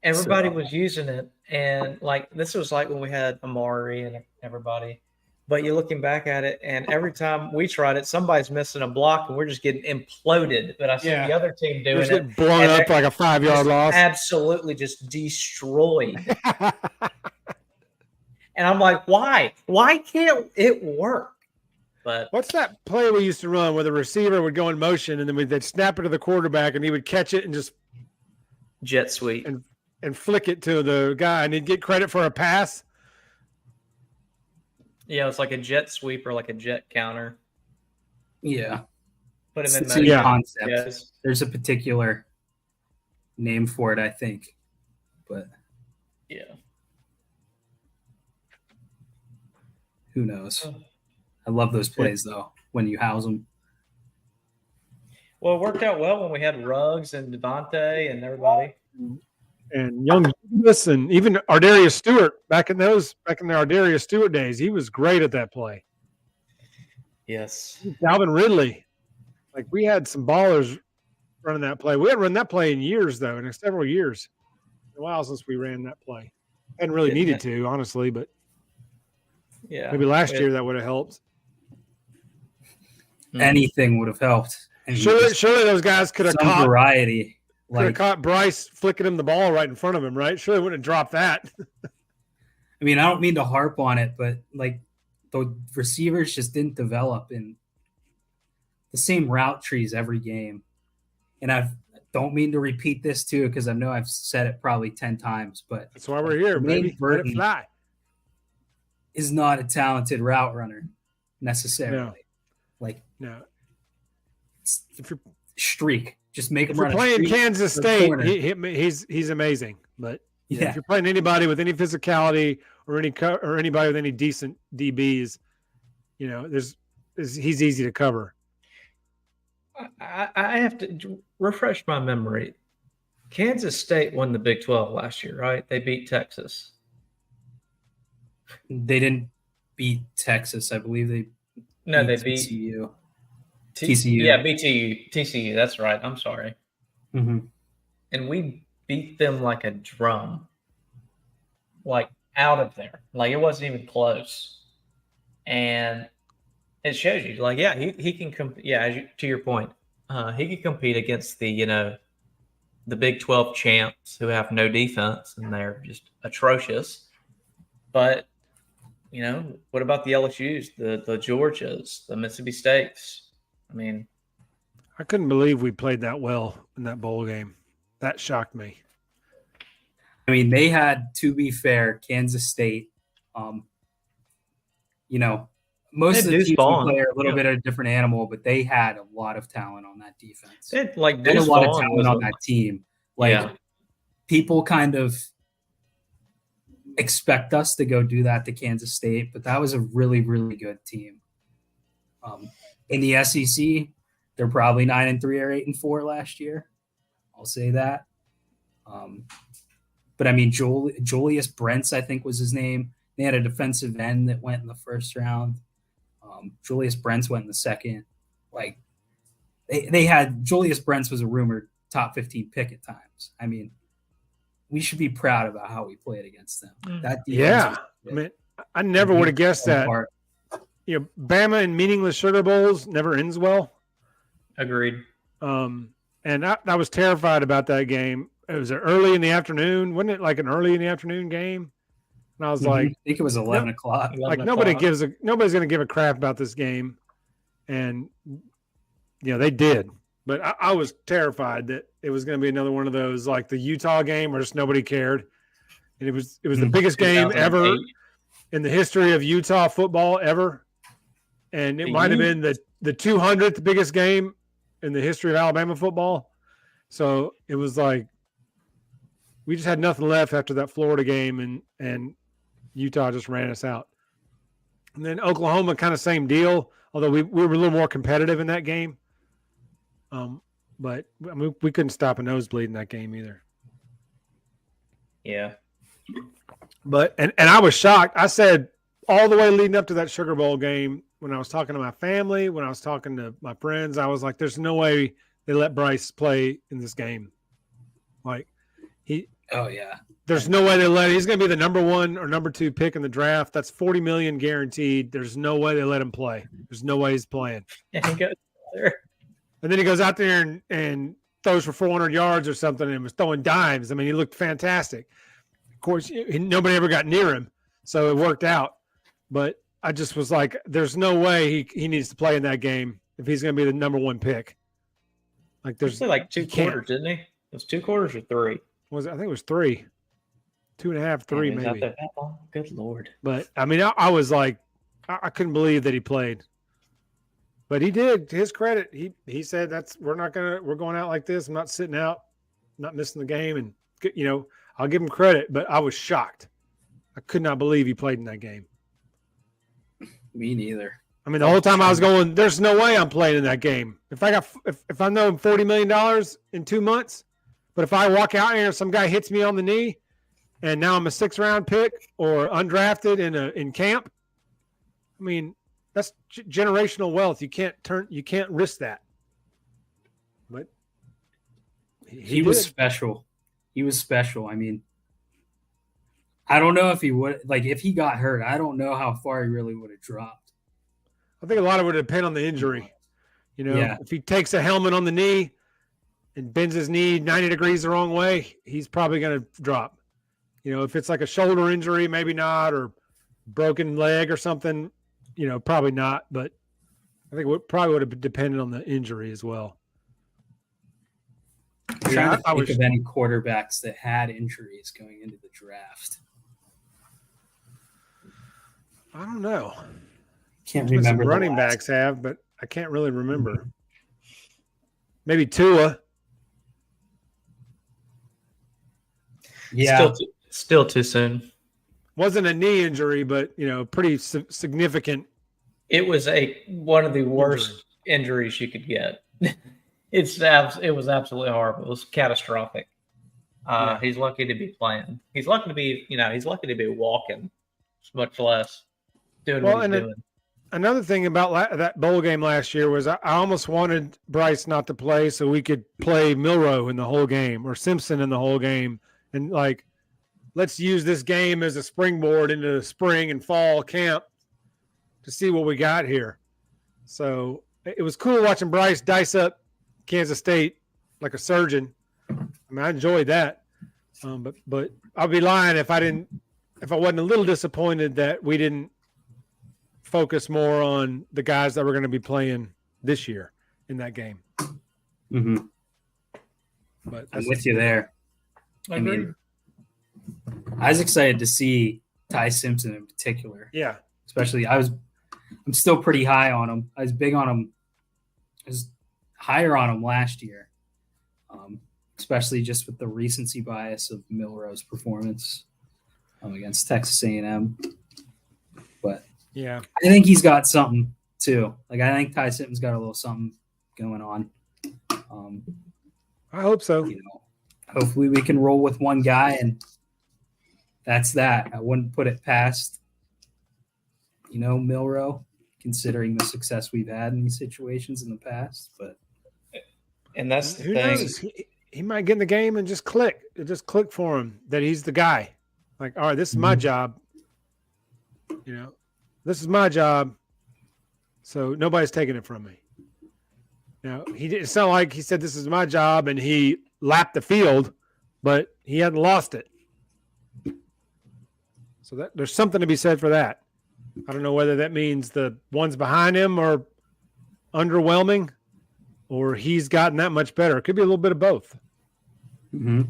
S5: Everybody was using it, and this was like when we had Amari and everybody. But you're looking back at it, and every time we tried it, somebody's missing a block, and we're just getting imploded. But I see the other team doing it,
S2: blown up like a 5-yard loss,
S5: absolutely just destroyed. And I'm like, why? Why can't it work? But
S2: what's that play we used to run where the receiver would go in motion, and then they'd snap it to the quarterback, and he would catch it and just
S5: jet sweep
S2: and flick it to the guy, and he'd get credit for a pass.
S5: Yeah, it's like a jet sweep or like a jet counter.
S3: Yeah.
S5: Put him in
S3: motion. Yeah. Concept. Yes. There's a particular name for it, I think. But
S5: yeah.
S3: Who knows? I love those plays, though, when you house them.
S5: Well, it worked out well when we had Ruggs and Devontae and everybody.
S2: And young Davis and even Ardarius Stewart back in the Ardarius Stewart days, he was great at that play.
S5: Yes.
S2: Calvin Ridley. Like, we had some ballers running that play. We hadn't run that play in years, though, in several years. A while since we ran that play. Hadn't really needed to, honestly, but maybe last year that would have helped.
S3: Anything would have helped.
S2: Surely those guys could have caught
S3: variety.
S2: Could have caught Bryce flicking him the ball right in front of him, right? Surely wouldn't have dropped that.
S3: I mean, I don't mean to harp on it, but like the receivers just didn't develop in the same route trees every game. And I don't mean to repeat this too, because I know I've said it probably 10 times, but
S2: that's why we're here, baby. Let it fly.
S3: Is not a talented route runner necessarily. Like,
S2: No. If you're
S3: streak. Just make him
S2: If you're
S3: run a
S2: playing
S3: streak
S2: Kansas
S3: to the
S2: State,
S3: corner.
S2: he's amazing. But
S3: Yeah.
S2: if you're playing anybody with any physicality or anybody with any decent DBs, he's easy to cover.
S5: I have to refresh my memory. Kansas State won the Big 12 last year, right? They beat Texas.
S3: They didn't beat Texas. I believe they beat TCU. TCU.
S5: Yeah, TCU. That's right. I'm sorry.
S3: Mm-hmm.
S5: And we beat them like a drum, like out of there. Like it wasn't even close. And it shows you, like, yeah, he can compete. Yeah, to your point, he can compete against the Big 12 champs who have no defense and they're just atrocious. But what about the LSUs, the Georgias, the Mississippi States? I mean,
S2: I couldn't believe we played that well in that bowl game. That shocked me.
S3: I mean, they had, to be fair, Kansas State. Most of the teams play are a little bit of a different animal, but they had a lot of talent on that defense.
S5: They had
S3: a lot of talent on that team. People kind of expect us to go do that to Kansas State, but that was a really, really good team. In the SEC, they're probably 9-3 or 8-4 last year. I'll say that. But I mean, Julius Brents, I think was his name. They had a defensive end that went in the first round. Julius Brents went in the second. Like they had Julius Brents was a rumored top 15 pick at times. I mean, we should be proud about how we played against them. That
S2: I mean, I never would have guessed that. Bama in meaningless Sugar Bowls never ends well.
S5: Agreed.
S2: And I was terrified about that game. It was early in the afternoon, wasn't it? Like an early in the afternoon game. And I was like,
S3: I think it was 11 o'clock.
S2: Like nobody's going to give a crap about this game, and they did. But I was terrified that it was going to be another one of those like the Utah game where just nobody cared, and it was the biggest game ever in the history of Utah football ever, and it might have been the 200th biggest game in the history of Alabama football. So it was like we just had nothing left after that Florida game, and Utah just ran us out. And then Oklahoma, kind of same deal, although we were a little more competitive in that game. But I mean, we couldn't stop a nosebleed in that game either.
S5: Yeah.
S2: But and I was shocked. I said all the way leading up to that Sugar Bowl game, when I was talking to my family, when I was talking to my friends, I was like, there's no way they let Bryce play in this game. Like there's no way he's going to be the number 1 or number 2 pick in the draft. That's $40 million guaranteed. There's no way they let him play. There's no way he's playing.
S5: Yeah, he goes there.
S2: And then he goes out there and throws for 400 yards or something and was throwing dimes. I mean, he looked fantastic. Of course, nobody ever got near him, so it worked out. But I just was like, there's no way he needs to play in that game if he's going to be the number 1 pick. Like there's
S5: like 2 quarters, didn't he? It was 2 quarters or 3?
S2: I think it was 3. 2.5, 3 maybe.
S5: Out there that long? Good Lord.
S2: But I mean, I was like, I couldn't believe that he played. But he did. To his credit, he said we're going out like this. I'm not sitting out, not missing the game, and I'll give him credit. But I was shocked. I could not believe he played in that game.
S3: Me neither.
S2: I mean, the whole time I was going, there's no way I'm playing in that game. If I know $40 million in 2 months, but if I walk out here and some guy hits me on the knee, and now I'm a 6th-round pick or undrafted in camp, I mean, that's generational wealth. You can't risk that. But
S3: he was special. He was special. I mean, I don't know if he would, like, if he got hurt, I don't know how far he really would have dropped.
S2: I think a lot of it would depend on the injury. If he takes a helmet on the knee and bends his knee 90 degrees the wrong way, he's probably going to drop. If it's like a shoulder injury, maybe not, or broken leg or something, probably not. But I think it probably would have depended on the injury as well.
S3: I'm trying to think of any quarterbacks that had injuries going into the draft.
S2: I don't know.
S3: Can't remember.
S2: Running backs have, but I can't really remember. Maybe Tua.
S3: Yeah.
S5: Still too soon.
S2: Wasn't a knee injury, but pretty significant.
S5: It was one of the worst injuries you could get. It was absolutely horrible. It was catastrophic. He's lucky to be playing. He's lucky to be walking, much less doing what he's doing.
S2: Another thing about that bowl game last year was I almost wanted Bryce not to play so we could play Milroe in the whole game or Simpson in the whole game. And let's use this game as a springboard into the spring and fall camp to see what we got here. So it was cool watching Bryce dice up Kansas State like a surgeon. I mean, I enjoyed that. But I'd be lying if I wasn't a little disappointed that we didn't focus more on the guys that were going to be playing this year in that game.
S3: Mm-hmm.
S2: But
S3: I'm with you there.
S5: I mean,
S3: I was excited to see Ty Simpson in particular.
S2: Yeah.
S3: Especially, I'm still pretty high on him. I was big on him. I was higher on him last year, especially just with the recency bias of Milroe's performance against Texas A&M. But
S2: yeah,
S3: I think he's got something too. I think Ty Simpson's got a little something going on.
S2: I hope so.
S3: Hopefully we can roll with one guy, and that's that. I wouldn't put it past, Milroe, considering the success we've had in these situations in the past. But
S5: that's the
S2: who
S5: thing.
S2: knows? He might get in the game and just click. It just click for him that he's the guy. All right, this is my job. This is my job. So nobody's taking it from me. Now, it's not like he said, this is my job, and he lapped the field, but he hadn't lost it. So there's something to be said for that. I don't know whether that means the ones behind him are underwhelming or he's gotten that much better. It could be a little bit of both.
S3: mm-hmm.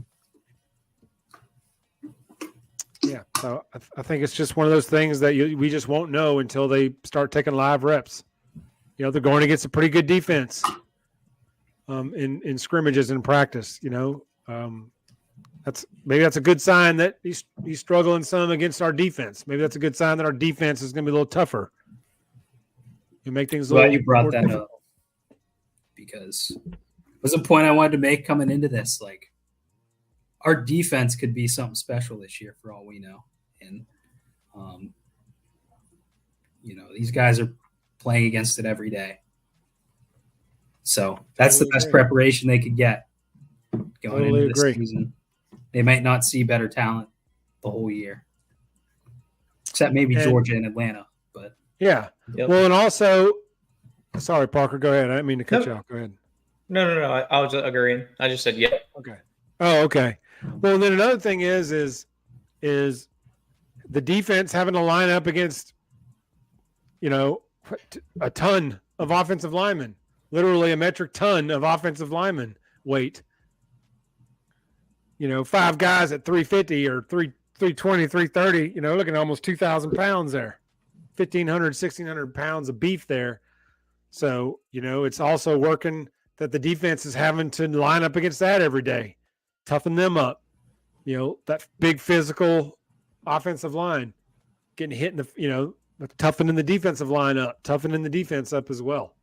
S2: Yeah, so I think it's just one of those things that we just won't know until they start taking live reps. They're going against a pretty good defense in scrimmages and practice. That's a good sign that he's struggling some against our defense. Maybe that's a good sign that our defense is going to be a little tougher. You make things a little.
S3: Glad you brought that
S2: difficult.
S3: up, because it was a point I wanted to make coming into this. Our defense could be something special this year for all we know. And, these guys are playing against it every day. So that's the best preparation they could get going into this season. They might not see better talent the whole year, except maybe Georgia and Atlanta. But
S2: yeah.
S5: Yep.
S2: Well, and also, sorry, Parker, go ahead. I didn't mean to cut you off. Go ahead.
S5: No. I was agreeing. I just said yeah.
S2: Okay. Oh, okay. Well, then another thing is the defense having to line up against, a ton of offensive linemen, literally a metric ton of offensive linemen weight. 5 guys at 350 or 320, 330, looking at almost 2,000 pounds there, 1,500, 1,600 pounds of beef there. So, it's also working that the defense is having to line up against that every day. Toughen them up, that big physical offensive line getting hit in the, toughening the defensive line up, toughening the defense up as well.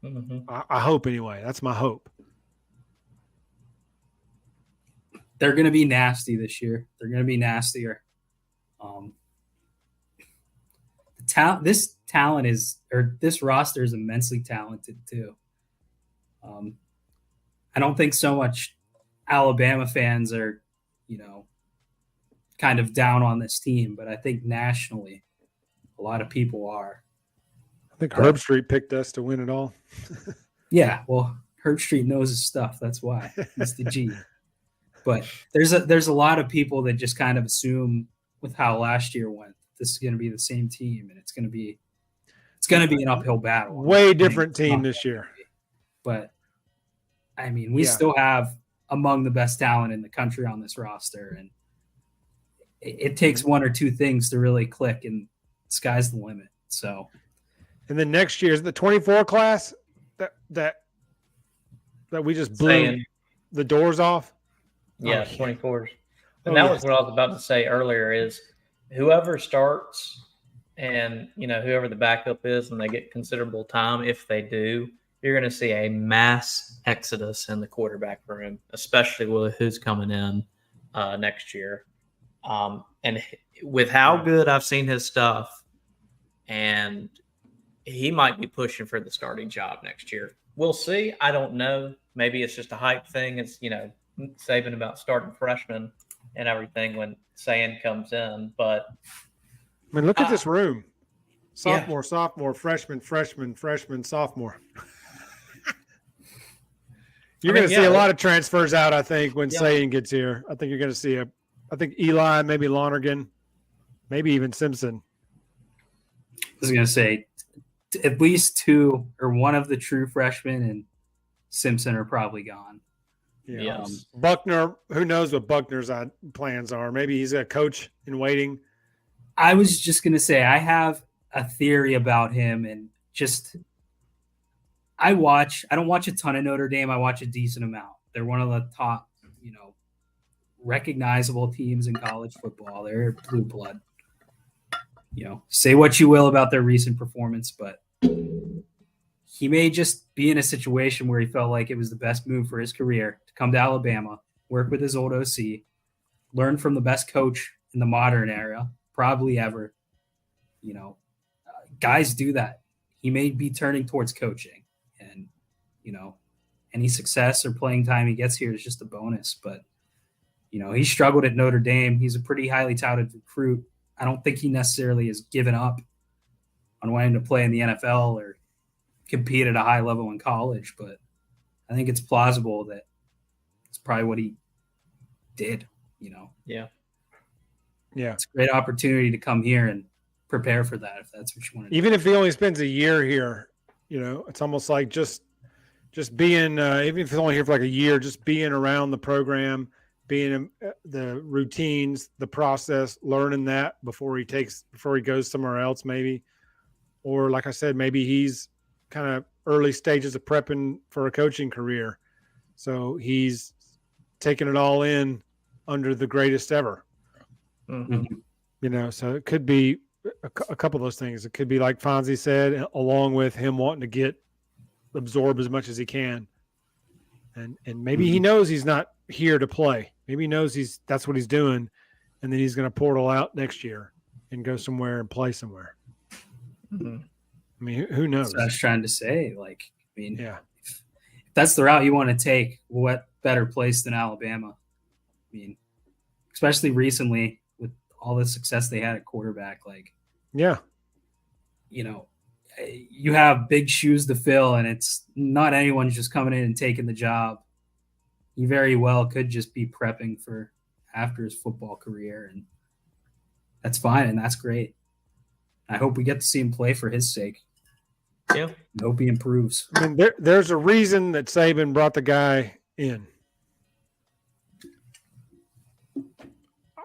S5: Mm-hmm.
S2: I hope anyway. That's my hope.
S3: they're going to be nasty this year. They're going to be nastier. This roster is immensely talented too. I don't think so much Alabama fans are, kind of down on this team, but I think nationally, a lot of people are.
S2: I think Herb Street picked us to win it all.
S3: Yeah, well, Herb Street knows his stuff. That's why he's the G. But there's a lot of people that just kind of assume with how last year went, this is going to be the same team, and it's going to be an uphill battle.
S2: Way different team this year.
S3: But I mean, we still have among the best talent in the country on this roster, and it takes one or two things to really click, and sky's the limit. So
S2: And then next year is the 24 class that we just blew
S4: Saying,
S2: the doors off.
S4: yeah,
S2: Oh,
S4: 24s. And
S2: Oh,
S4: that
S2: yeah.
S4: was what I was about to say earlier is whoever starts and, whoever the backup is and they get considerable time, if they do, you're going to see a mass exodus in the quarterback room, especially with who's coming in next year. And with how good I've seen his stuff, and he might be pushing for the starting job next year. We'll see. I don't know. Maybe it's just a hype thing. It's, saving about starting freshmen and everything when Sand comes in. But
S2: I mean, look at this room.
S4: Yeah.
S2: Sophomore, freshman, sophomore. You're going to see a lot of transfers out, I think, when Sayan gets here. I think you're going to see I think Eli, maybe Lonergan, maybe even Simpson.
S3: I was going to say at least two or one of the true freshmen and Simpson are probably gone.
S2: Yeah.
S4: Yes.
S2: Buckner, who knows what Buckner's plans are? Maybe he's a coach in waiting.
S3: I was just going to say I have a theory about him, and just I don't watch a ton of Notre Dame. I watch a decent amount. They're one of the top, recognizable teams in college football. They're blue blood. Say what you will about their recent performance, but he may just be in a situation where he felt like it was the best move for his career to come to Alabama, work with his old OC, learn from the best coach in the modern era, probably ever. Guys do that. He may be turning towards coaching, and any success or playing time he gets here is just a bonus. But he struggled at Notre Dame. He's a pretty highly touted recruit. I don't think he necessarily has given up on wanting to play in the NFL or compete at a high level in college, but I think it's plausible that it's probably what he did.
S4: Yeah.
S2: It's a
S3: great opportunity to come here and prepare for that if that's what you want to do.
S2: Even if he only spends a year here, it's almost like just being, even if he's only here for like a year, just being around the program, being in the routines, the process, learning that before he goes somewhere else, maybe. Or like I said, maybe he's kind of early stages of prepping for a coaching career. So he's taking it all in under the greatest ever.
S4: Mm-hmm.
S2: So it could be a couple of those things. It could be like Fonzie said, along with him wanting to absorb as much as he can. And maybe he knows he's not here to play. Maybe he knows that's what he's doing, and then he's going to portal out next year and go somewhere and play somewhere.
S4: Mm-hmm.
S2: I mean, who knows?
S3: That's what I was trying to say. If that's the route you want to take, what better place than Alabama? I mean, especially recently with all the success they had at quarterback. You have big shoes to fill, and it's not anyone's just coming in and taking the job. He very well could just be prepping for after his football career, and that's fine, and that's great. I hope we get to see him play for his sake.
S4: Yeah.
S3: I hope he improves.
S2: I mean, there's a reason that Saban brought the guy in.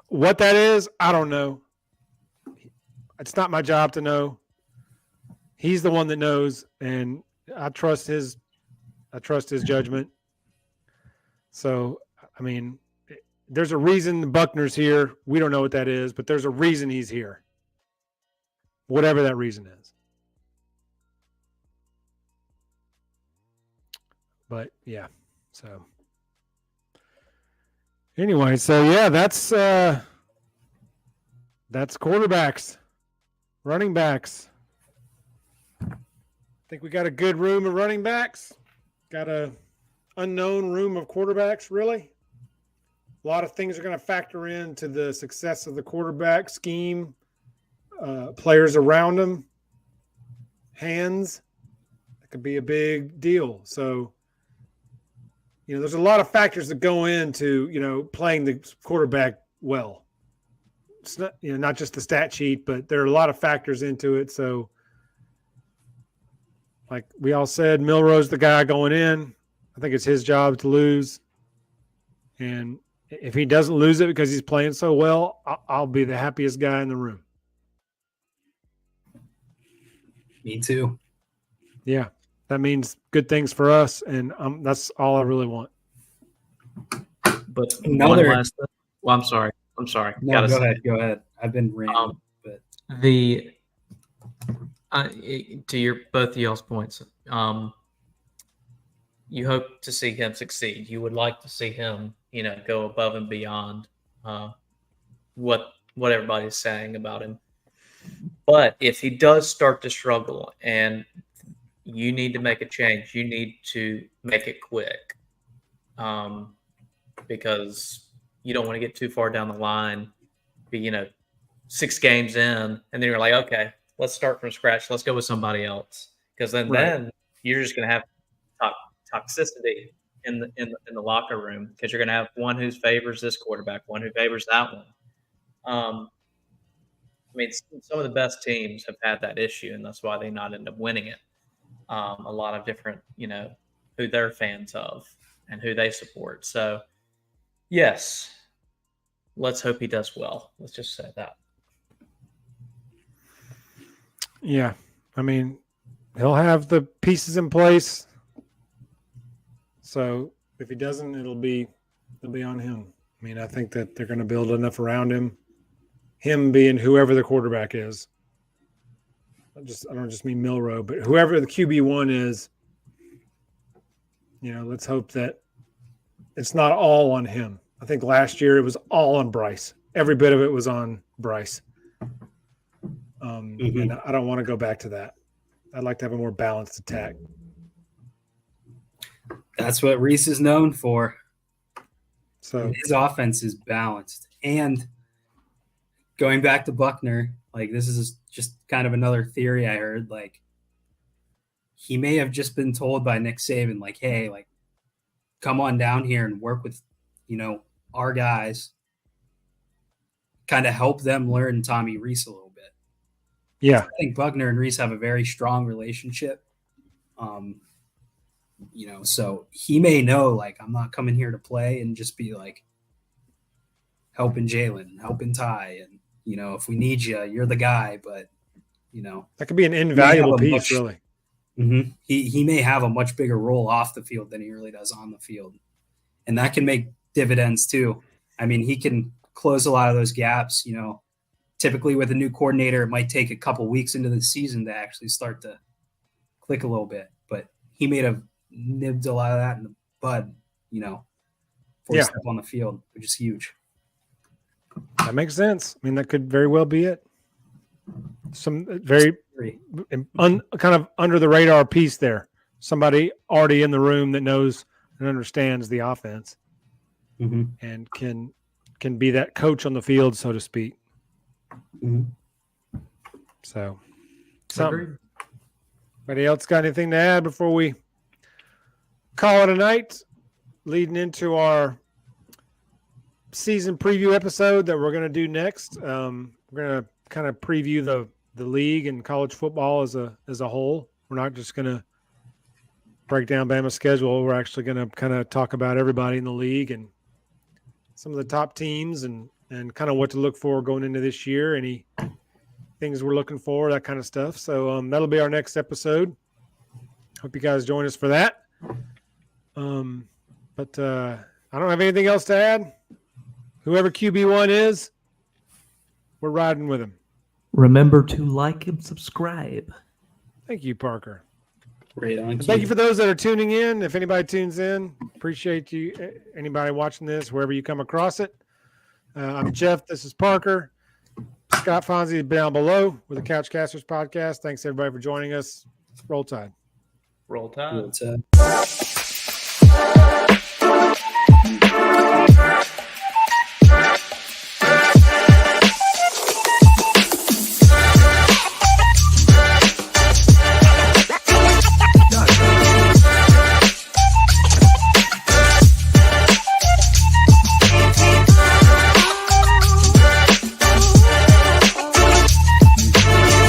S2: What that is, I don't know. It's not my job to know. He's the one that knows, and I trust his judgment. So, I mean, there's a reason Buckner's here. We don't know what that is, but there's a reason he's here. Whatever that reason is. But yeah, so anyway, that's quarterbacks, running backs. I think we got a good room of running backs. Got a unknown room of quarterbacks, really. A lot of things are going to factor into the success of the quarterback scheme, players around him, hands. That could be a big deal. So, there's a lot of factors that go into, playing the quarterback well. It's not, not just the stat sheet, but there are a lot of factors into it. So, like we all said, Milroe's the guy going in. I think it's his job to lose. And if he doesn't lose it because he's playing so well, I'll be the happiest guy in the room.
S3: Me too.
S2: Yeah, that means good things for us, and that's all I really want.
S5: But
S3: Another-
S5: one last.
S4: Well, I'm sorry.
S3: No,
S4: Gotta
S3: go
S4: say,
S3: ahead. Go ahead. I've been ranting, but
S5: The to your both of y'all's points, you hope to see him succeed. You would like to see him, go above and beyond what everybody's saying about him. But if he does start to struggle and you need to make a change, you need to make it quick, because you don't want to get too far down the line, be 6 games in, and then you're like, okay, let's start from scratch. Let's go with somebody else, because then you're just going to have toxicity in the locker room, because you're going to have one who favors this quarterback, one who favors that one. I mean, some of the best teams have had that issue, and that's why they not end up winning it. A lot of different, who they're fans of and who they support. So, yes, let's hope he does well. Let's just say that.
S2: Yeah, I mean, he'll have the pieces in place. So if he doesn't, it'll be on him. I mean, I think that they're going to build enough around him. Him being whoever the quarterback is. I don't just mean Milroe, but whoever the QB1 is, let's hope that it's not all on him. I think last year it was all on Bryce. Every bit of it was on Bryce. And I don't want to go back to that. I'd like to have a more balanced attack.
S3: that's what Reese is known for.
S2: So
S3: His offense is balanced. And going back to Buckner, like, this is just kind of another theory I heard. Like, he may have just been told by Nick Saban, like, hey, like, come on down here and work with, our guys, kind of help them learn Tommy Reese a little bit.
S2: yeah,
S3: I think Buckner and Reese have a very strong relationship. So he may know, like, I'm not coming here to play and just be like helping Jalen, helping Ty, and if we need you, you're the guy. But
S2: that could be an invaluable piece,
S3: much,
S2: really.
S3: Mm-hmm. He may have a much bigger role off the field than he really does on the field, and that can make dividends too. I mean, he can close a lot of those gaps. Typically with a new coordinator, it might take a couple weeks into the season to actually start to click a little bit, but he may have nibbed a lot of that in the bud, before he stepped on the field, which is huge.
S2: That makes sense. I mean, that could very well be it. Some very kind of under the radar piece there. Somebody already in the room that knows and understands the offense, and can be that coach on the field, so to speak. So, anybody else got anything to add before we call it a night? Leading into our season preview episode that we're going to do next. We're going to kind of preview the league and college football as a whole. We're not just going to break down Bama's schedule. We're actually going to kind of talk about everybody in the league and some of the top teams and kind of what to look for going into this year, any things we're looking for, that kind of stuff. So that'll be our next episode. Hope you guys join us for that. But I don't have anything else to add. Whoever QB1 is, we're riding with him.
S5: Remember to like and subscribe.
S2: Thank you, Parker.
S3: Right on.
S2: Thank you for those that are tuning in. If anybody tunes in, appreciate you. Anybody watching this, wherever you come across it. I'm Jeff. This is Parker. Scott Fonzie down below with the Couchcasters podcast. Thanks, everybody, for joining us. Roll Tide.
S4: Roll Tide.
S3: Roll Tide.